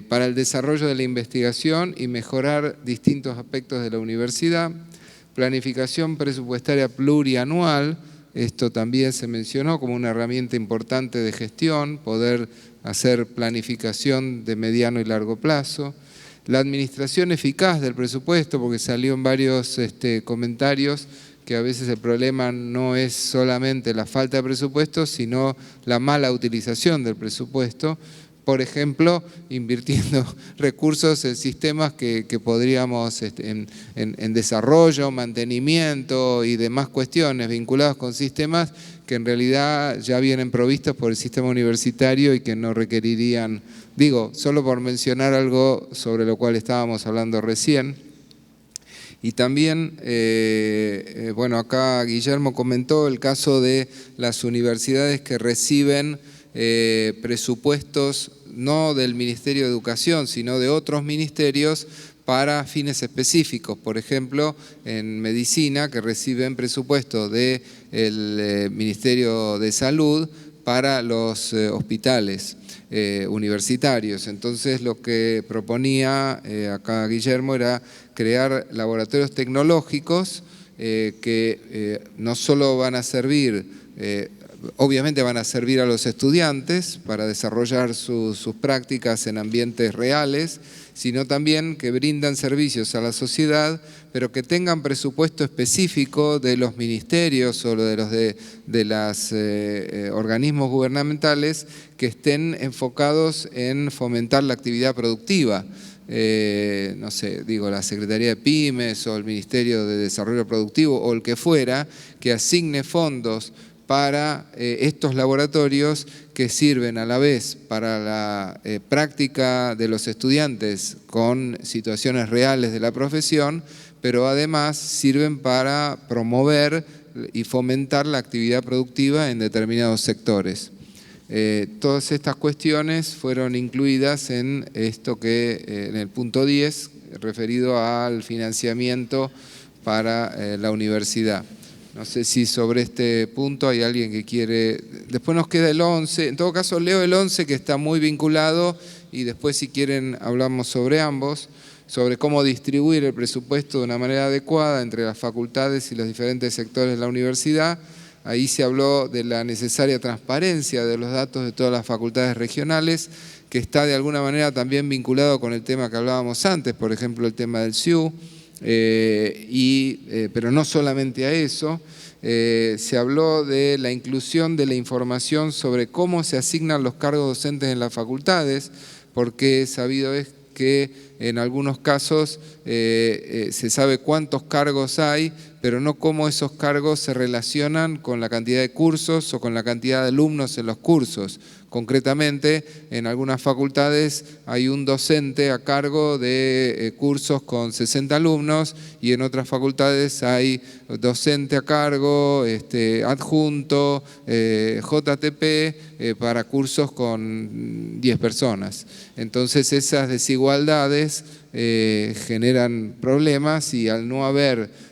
Speaker 1: para el desarrollo de la investigación y mejorar distintos aspectos de la universidad, planificación presupuestaria plurianual, esto también se mencionó como una herramienta importante de gestión, poder hacer planificación de mediano y largo plazo, la administración eficaz del presupuesto, porque salió en varios comentarios que a veces el problema no es solamente la falta de presupuesto, sino la mala utilización del presupuesto. Por ejemplo, invirtiendo recursos en sistemas que podríamos, en desarrollo, mantenimiento y demás cuestiones vinculadas con sistemas que en realidad ya vienen provistos por el sistema universitario y que no requerirían, digo, solo por mencionar algo sobre lo cual estábamos hablando recién. Y también, bueno, acá Guillermo comentó el caso de las universidades que reciben presupuestos no del Ministerio de Educación, sino de otros ministerios para fines específicos. Por ejemplo, en medicina, que reciben presupuesto del Ministerio de Salud para los hospitales universitarios. Entonces, lo que proponía acá Guillermo era crear laboratorios tecnológicos que no solo van a servir, obviamente van a servir a los estudiantes para desarrollar sus prácticas en ambientes reales, sino también que brindan servicios a la sociedad, pero que tengan presupuesto específico de los ministerios o de los organismos gubernamentales que estén enfocados en fomentar la actividad productiva. No sé, digo, la Secretaría de Pymes o el Ministerio de Desarrollo Productivo o el que fuera, que asigne fondos para estos laboratorios que sirven a la vez para la práctica de los estudiantes con situaciones reales de la profesión, pero además sirven para promover y fomentar la actividad productiva en determinados sectores. Todas estas cuestiones fueron incluidas en esto que, en el punto 10, referido al financiamiento para la universidad. No sé si sobre este punto hay alguien que quiere... Después nos queda el 11, en todo caso leo el 11 que está muy vinculado y después si quieren hablamos sobre ambos, sobre cómo distribuir el presupuesto de una manera adecuada entre las facultades y los diferentes sectores de la universidad. Ahí se habló de la necesaria transparencia de los datos de todas las facultades regionales, que está de alguna manera también vinculado con el tema que hablábamos antes, por ejemplo el tema del CIU. Pero no solamente a eso, se habló de la inclusión de la información sobre cómo se asignan los cargos docentes en las facultades, porque sabido es que en algunos casos se sabe cuántos cargos hay, pero no cómo esos cargos se relacionan con la cantidad de cursos o con la cantidad de alumnos en los cursos. Concretamente, en algunas facultades hay un docente a cargo de cursos con 60 alumnos y en otras facultades hay docente a cargo, adjunto, JTP, para cursos con 10 personas. Entonces esas desigualdades generan problemas y al no haber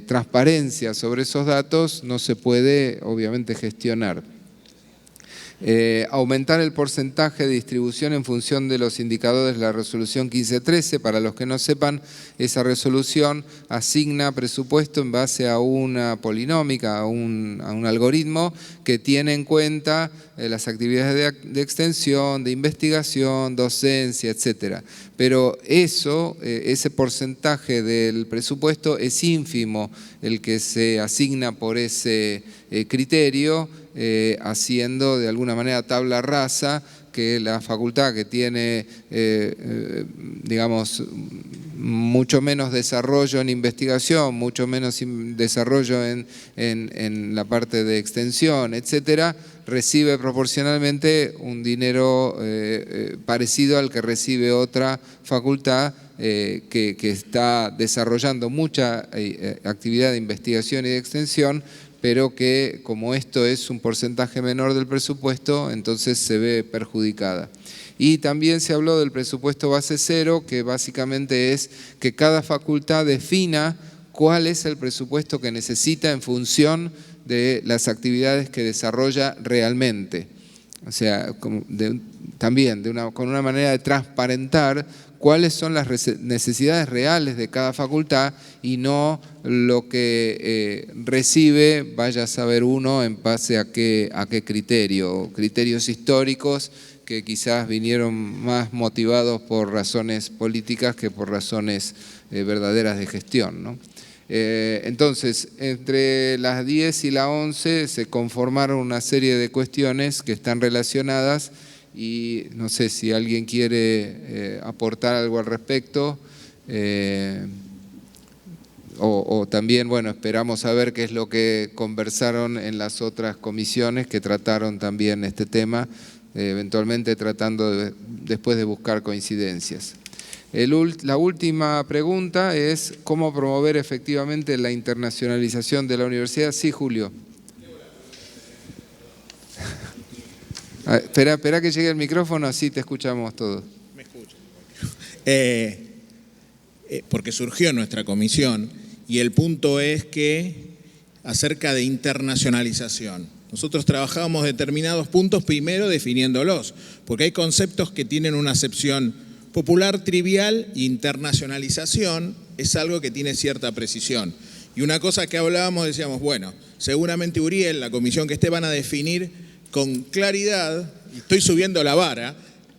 Speaker 1: transparencia sobre esos datos no se puede obviamente gestionar. Aumentar el porcentaje de distribución en función de los indicadores de la resolución 1513. Para los que no sepan, esa resolución asigna presupuesto en base a una polinómica, a un algoritmo que tiene en cuenta las actividades de extensión, de investigación, docencia, etcétera. Pero ese porcentaje del presupuesto es ínfimo el que se asigna por ese criterio, haciendo de alguna manera tabla rasa que la facultad que tiene, digamos, mucho menos desarrollo en investigación, mucho menos desarrollo en la parte de extensión, etcétera, recibe proporcionalmente un dinero parecido al que recibe otra facultad que está desarrollando mucha actividad de investigación y de extensión, pero que como esto es un porcentaje menor del presupuesto, entonces se ve perjudicada. Y también se habló del presupuesto base cero, que básicamente es que cada facultad defina cuál es el presupuesto que necesita en función de las actividades que desarrolla realmente. O sea, también con una manera de transparentar cuáles son las necesidades reales de cada facultad y no lo que recibe, vaya a saber uno en base a qué criterio, criterios históricos que quizás vinieron más motivados por razones políticas que por razones verdaderas de gestión, ¿no? Entonces, entre las 10 y la 11 se conformaron una serie de cuestiones que están relacionadas y no sé si alguien quiere aportar algo al respecto o también, bueno, esperamos a ver qué es lo que conversaron en las otras comisiones que trataron también este tema, eventualmente tratando después de buscar coincidencias. La última pregunta es ¿cómo promover efectivamente la internacionalización de la universidad? Sí, Julio. Espera que llegue el micrófono, así te escuchamos todos.
Speaker 19: Me escucho. Porque surgió en nuestra comisión y el punto es que acerca de internacionalización. Nosotros trabajábamos determinados puntos primero definiéndolos, porque hay conceptos que tienen una acepción popular, trivial, internacionalización es algo que tiene cierta precisión. Y una cosa que hablábamos, decíamos, bueno, seguramente Uriel, la comisión que esté, van a definir con claridad, y estoy subiendo la vara,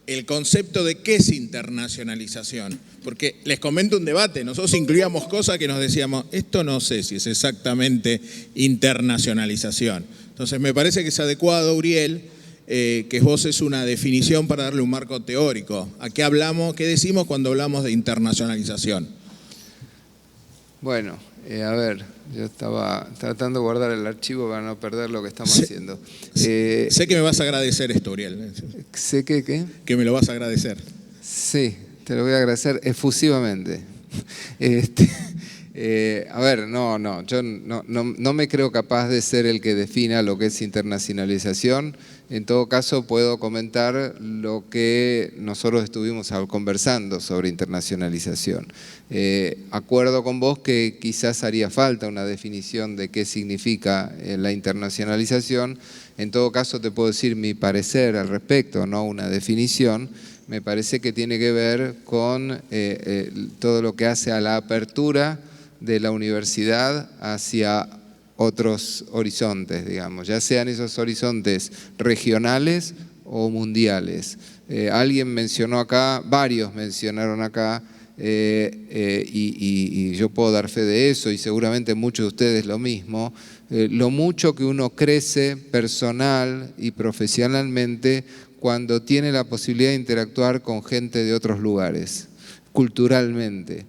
Speaker 19: el concepto de qué es internacionalización. Porque les comento un debate, nosotros incluíamos cosas que nos decíamos, esto no sé si es exactamente internacionalización. Entonces me parece que es adecuado, Uriel, que vos es una definición para darle un marco teórico. ¿A qué hablamos, qué decimos cuando hablamos de internacionalización?
Speaker 1: Bueno, a ver, yo estaba tratando de guardar el archivo para no perder lo que estamos haciendo.
Speaker 19: Sé que me vas a agradecer esto, Uriel.
Speaker 1: ¿Sé que qué?
Speaker 19: Que me lo vas a agradecer.
Speaker 1: Sí, te lo voy a agradecer efusivamente. A ver, yo no me creo capaz de ser el que defina lo que es internacionalización. En todo caso, puedo comentar lo que nosotros estuvimos conversando sobre internacionalización. Acuerdo con vos que quizás haría falta una definición de qué significa la internacionalización. En todo caso, te puedo decir mi parecer al respecto, no una definición. Me parece que tiene que ver con todo lo que hace a la apertura de la universidad hacia otros horizontes, digamos, ya sean esos horizontes regionales o mundiales. Alguien mencionó acá, varios mencionaron acá, y yo puedo dar fe de eso, y seguramente muchos de ustedes lo mismo, lo mucho que uno crece personal y profesionalmente cuando tiene la posibilidad de interactuar con gente de otros lugares, culturalmente.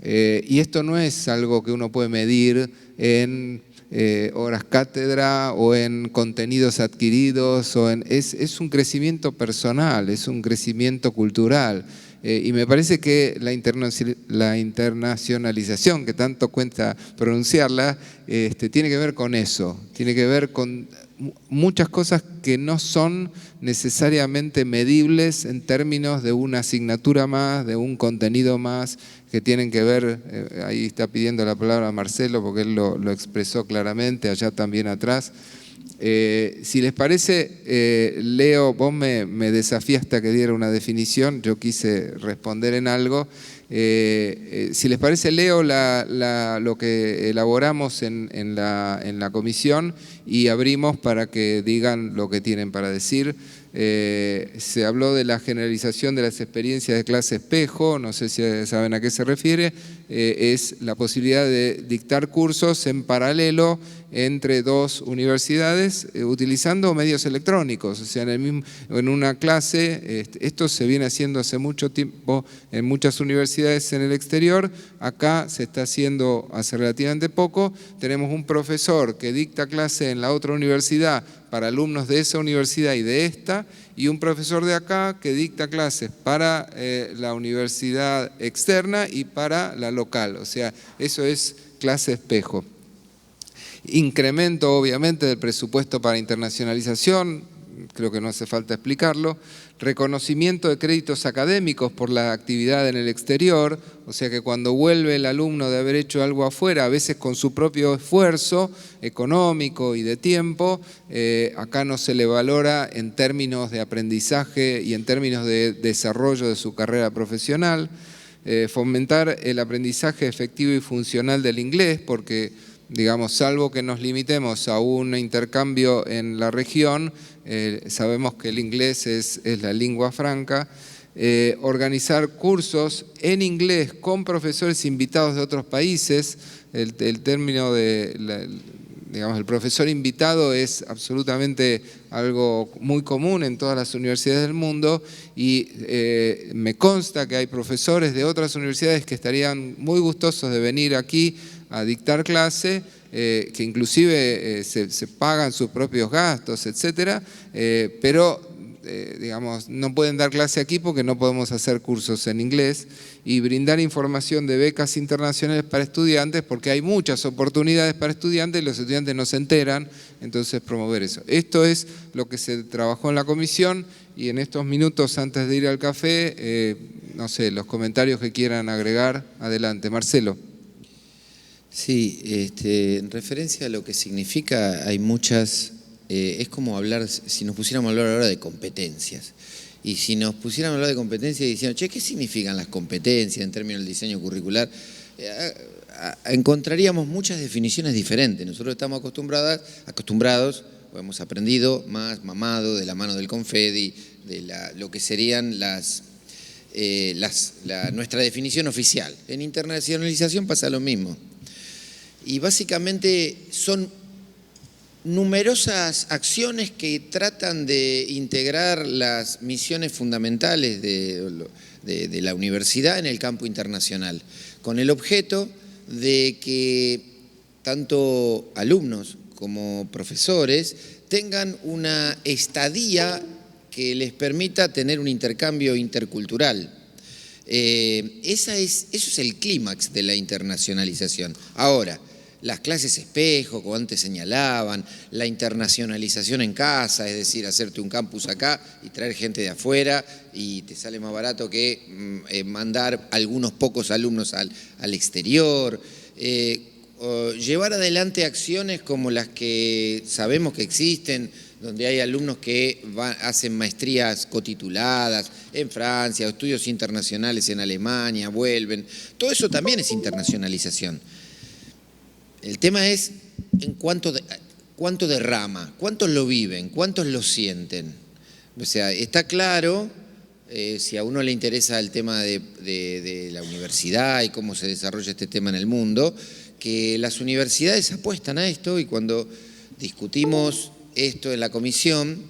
Speaker 1: Y esto no es algo que uno puede medir en horas cátedra o en contenidos adquiridos, es un crecimiento personal, es un crecimiento cultural. Y me parece que la internacionalización, que tanto cuesta pronunciarla, tiene que ver con eso, tiene que ver con muchas cosas que no son necesariamente medibles en términos de una asignatura más, de un contenido más, que tienen que ver, ahí está pidiendo la palabra Marcelo porque él lo expresó claramente, allá también atrás. Si les parece, Leo, vos me desafiaste a que diera una definición, yo quise responder en algo. Si les parece, leo lo que elaboramos en la comisión y abrimos para que digan lo que tienen para decir. Se habló de la generalización de las experiencias de clase espejo, no sé si saben a qué se refiere, es la posibilidad de dictar cursos en paralelo entre dos universidades utilizando medios electrónicos, o sea, en una clase, esto se viene haciendo hace mucho tiempo en muchas universidades en el exterior, acá se está haciendo hace relativamente poco, tenemos un profesor que dicta clase en la otra universidad para alumnos de esa universidad y de esta, y un profesor de acá que dicta clases para la universidad externa y para la local, o sea, eso es clase espejo. Incremento obviamente del presupuesto para internacionalización, creo que no hace falta explicarlo, reconocimiento de créditos académicos por la actividad en el exterior, o sea que cuando vuelve el alumno de haber hecho algo afuera, a veces con su propio esfuerzo económico y de tiempo, acá no se le valora en términos de aprendizaje y en términos de desarrollo de su carrera profesional, fomentar el aprendizaje efectivo y funcional del inglés, porque digamos, salvo que nos limitemos a un intercambio en la región, sabemos que el inglés es la lengua franca, organizar cursos en inglés con profesores invitados de otros países, el término de, digamos, el profesor invitado es absolutamente algo muy común en todas las universidades del mundo y me consta que hay profesores de otras universidades que estarían muy gustosos de venir aquí a dictar clase, que inclusive se pagan sus propios gastos, etcétera, pero digamos, no pueden dar clase aquí porque no podemos hacer cursos en inglés, y brindar información de becas internacionales para estudiantes porque hay muchas oportunidades para estudiantes y los estudiantes no se enteran, entonces promover eso. Esto es lo que se trabajó en la comisión y en estos minutos antes de ir al café, no sé, los comentarios que quieran agregar, adelante. Marcelo.
Speaker 20: Sí, en referencia a lo que significa, hay muchas, es como hablar, si nos pusiéramos a hablar ahora de competencias, y si nos pusiéramos a hablar de competencias y diciendo, che, ¿qué significan las competencias en términos del diseño curricular? Encontraríamos muchas definiciones diferentes. Nosotros estamos acostumbrados, o hemos aprendido más mamado de la mano del Confedi, de lo que serían nuestra definición oficial. En internacionalización pasa lo mismo. Y básicamente son numerosas acciones que tratan de integrar las misiones fundamentales de la universidad en el campo internacional, con el objeto de que tanto alumnos como profesores tengan una estadía que les permita tener un intercambio intercultural. Eso es el clímax de la internacionalización. Ahora, las clases espejo, como antes señalaban, la internacionalización en casa, es decir, hacerte un campus acá y traer gente de afuera y te sale más barato que mandar algunos pocos alumnos al exterior. Llevar adelante acciones como las que sabemos que existen, donde hay alumnos que hacen maestrías cotituladas en Francia, o estudios internacionales en Alemania, vuelven. Todo eso también es internacionalización. El tema es en cuánto derrama, cuántos lo viven, cuántos lo sienten. O sea, está claro, si a uno le interesa el tema de la universidad y cómo se desarrolla este tema en el mundo, que las universidades apuestan a esto, y cuando discutimos esto en la comisión,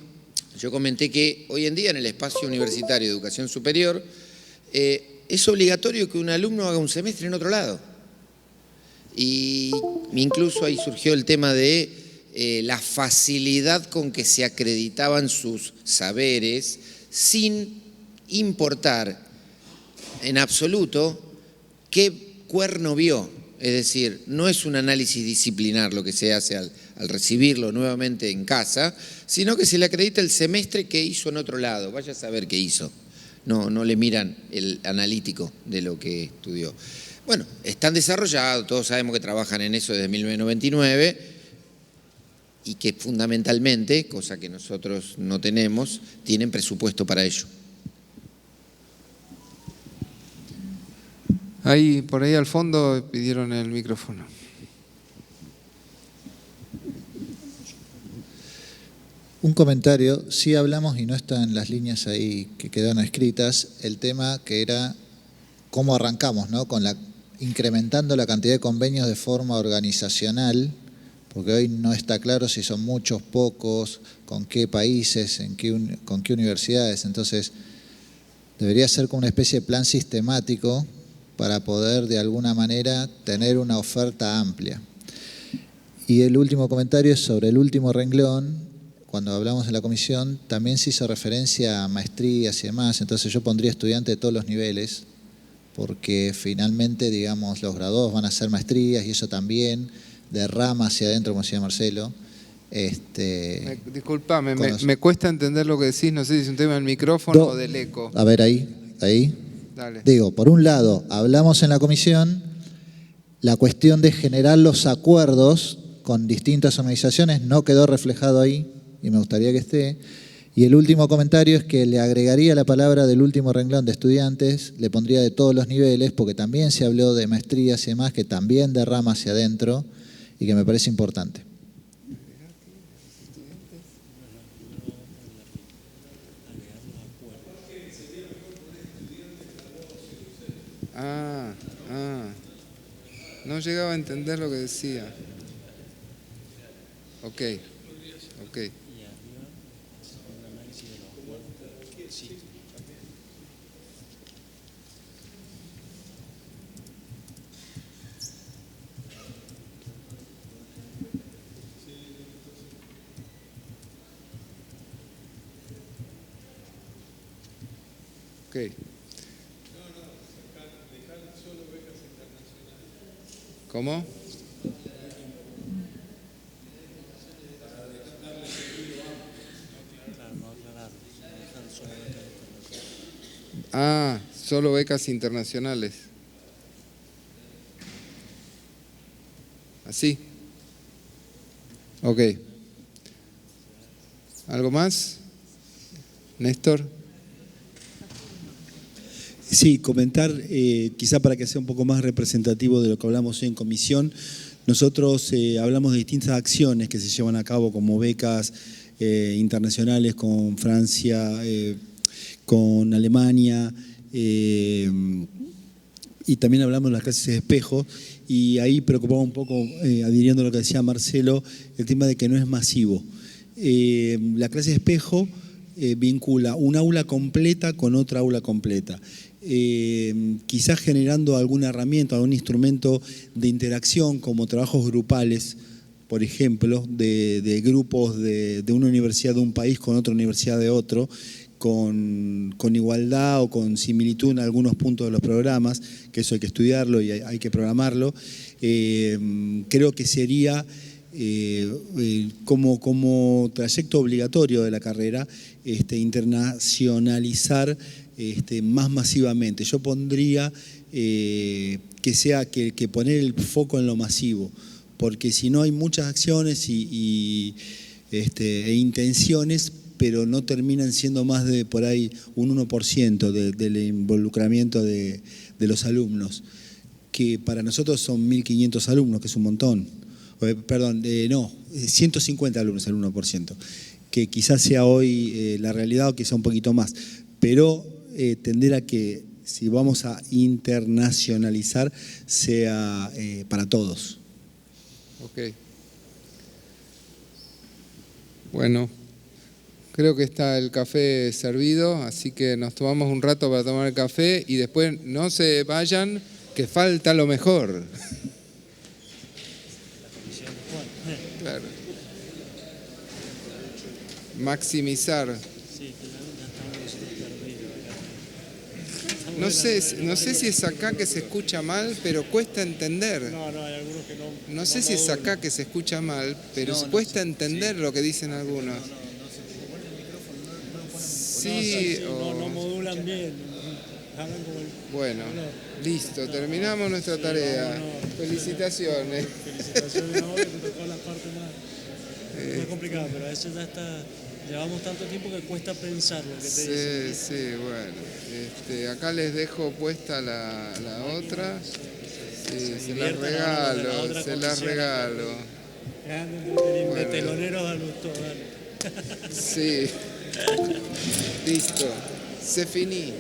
Speaker 20: yo comenté que hoy en día en el espacio universitario de educación superior es obligatorio que un alumno haga un semestre en otro lado. Y incluso ahí surgió el tema de la facilidad con que se acreditaban sus saberes sin importar en absoluto qué cuerno vio. Es decir, no es un análisis disciplinar lo que se hace al recibirlo nuevamente en casa, sino que se le acredita el semestre que hizo en otro lado. Vaya a saber qué hizo. No le miran el analítico de lo que estudió. Bueno, están desarrollados, todos sabemos que trabajan en eso desde 1999 y que fundamentalmente, cosa que nosotros no tenemos, tienen presupuesto para ello.
Speaker 1: Ahí, por ahí al fondo pidieron el micrófono.
Speaker 7: Un comentario, sí hablamos y no está en las líneas ahí que quedaron escritas, el tema que era cómo arrancamos, ¿no? Incrementando la cantidad de convenios de forma organizacional, porque hoy no está claro si son muchos, pocos, con qué países, con qué universidades. Entonces, debería ser como una especie de plan sistemático para poder de alguna manera tener una oferta amplia. Y el último comentario es sobre el último renglón. Cuando hablamos en la comisión, también se hizo referencia a maestrías y demás, entonces yo pondría estudiantes de todos los niveles, porque finalmente, digamos, los graduados van a hacer maestrías y eso también derrama hacia adentro, como decía Marcelo.
Speaker 1: Disculpame, me cuesta entender lo que decís, no sé si es un tema del micrófono o del eco.
Speaker 7: A ver, ahí.
Speaker 1: Dale.
Speaker 7: Digo, por un lado, hablamos en la comisión la cuestión de generar los acuerdos con distintas organizaciones, no quedó reflejado ahí y me gustaría que esté. Y el último comentario es que le agregaría la palabra del último renglón de estudiantes, le pondría de todos los niveles, porque también se habló de maestrías y demás, que también derrama hacia adentro y que me parece importante.
Speaker 1: No llegaba a entender lo que decía. Ok. ¿Cómo? Solo becas internacionales. ¿Así? Ok. ¿Algo más? Néstor.
Speaker 21: Sí, comentar, quizá para que sea un poco más representativo de lo que hablamos hoy en comisión, nosotros hablamos de distintas acciones que se llevan a cabo como becas internacionales con Francia, con Alemania, y también hablamos de las clases de espejo, y ahí preocupaba un poco, adhiriendo a lo que decía Marcelo, el tema de que no es masivo. La clase de espejo vincula un aula completa con otra aula completa. Quizás generando alguna herramienta, algún instrumento de interacción como trabajos grupales, por ejemplo, de grupos de una universidad de un país con otra universidad de otro, con igualdad o con similitud en algunos puntos de los programas, que eso hay que estudiarlo y hay que programarlo. Creo que sería como trayecto obligatorio de la carrera internacionalizar más masivamente. Yo pondría que poner el foco en lo masivo, porque si no hay muchas acciones e intenciones, pero no terminan siendo más de por ahí un 1% del involucramiento de los alumnos, que para nosotros son 1.500 alumnos, que es un montón. Perdón, 150 alumnos, el 1%, que quizás sea hoy la realidad o quizá un poquito más, pero tender a que si vamos a internacionalizar sea para todos.
Speaker 1: Ok. Bueno, Creo que está el café servido, así que nos tomamos un rato para tomar el café y después no se vayan, que falta lo mejor. Claro. Maximizar. No sé si es acá que se escucha mal, pero cuesta entender.
Speaker 18: No, hay algunos que no.
Speaker 1: No sé si es acá que se escucha mal, pero cuesta entender lo que dicen algunos. Sí,
Speaker 18: no modulan bien.
Speaker 1: Bueno, listo, terminamos nuestra tarea. Felicitaciones.
Speaker 18: Felicitaciones a vos, que te tocó la parte más complicada, pero a veces ya está. Llevamos tanto tiempo que cuesta pensar lo que te dicen.
Speaker 1: Sí, bueno. Acá les dejo puesta la otra. Sí, se las regalo.
Speaker 18: De teloneros a Lustó, dale.
Speaker 1: Sí. Listo. Se finí.